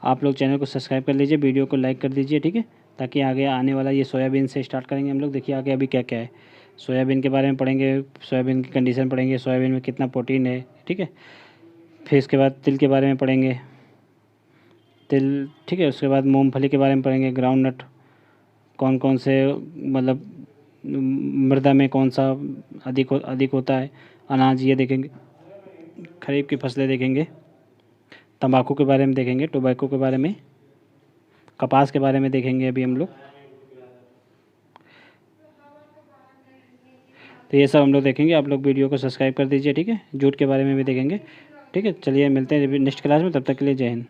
आप लोग चैनल को सब्सक्राइब कर लीजिए, वीडियो को लाइक कर दीजिए। ठीक है, ताकि आगे आने वाला ये सोयाबीन से स्टार्ट करेंगे हम लोग। देखिए आगे अभी क्या क्या है, सोयाबीन के बारे में पढ़ेंगे, सोयाबीन की कंडीशन पढ़ेंगे, सोयाबीन में कितना प्रोटीन है। ठीक है, फिर इसके बाद तिल के बारे में पढ़ेंगे, तिल। ठीक है, उसके बाद मूंगफली के बारे में पढ़ेंगे, ग्राउंड नट कौन कौन से, मतलब मृदा में कौन सा अधिक होता है, अनाज ये देखेंगे, खरीफ की फसलें देखेंगे, तंबाकू के बारे में देखेंगे, टोबैको के बारे में, कपास के बारे में देखेंगे अभी हम लोग। तो ये सब हम लोग देखेंगे, आप लोग वीडियो को सब्सक्राइब कर दीजिए। ठीक है, जूट के बारे में भी देखेंगे। ठीक है, चलिए मिलते हैं नेक्स्ट क्लास में, तब तक के लिए जय हिंद।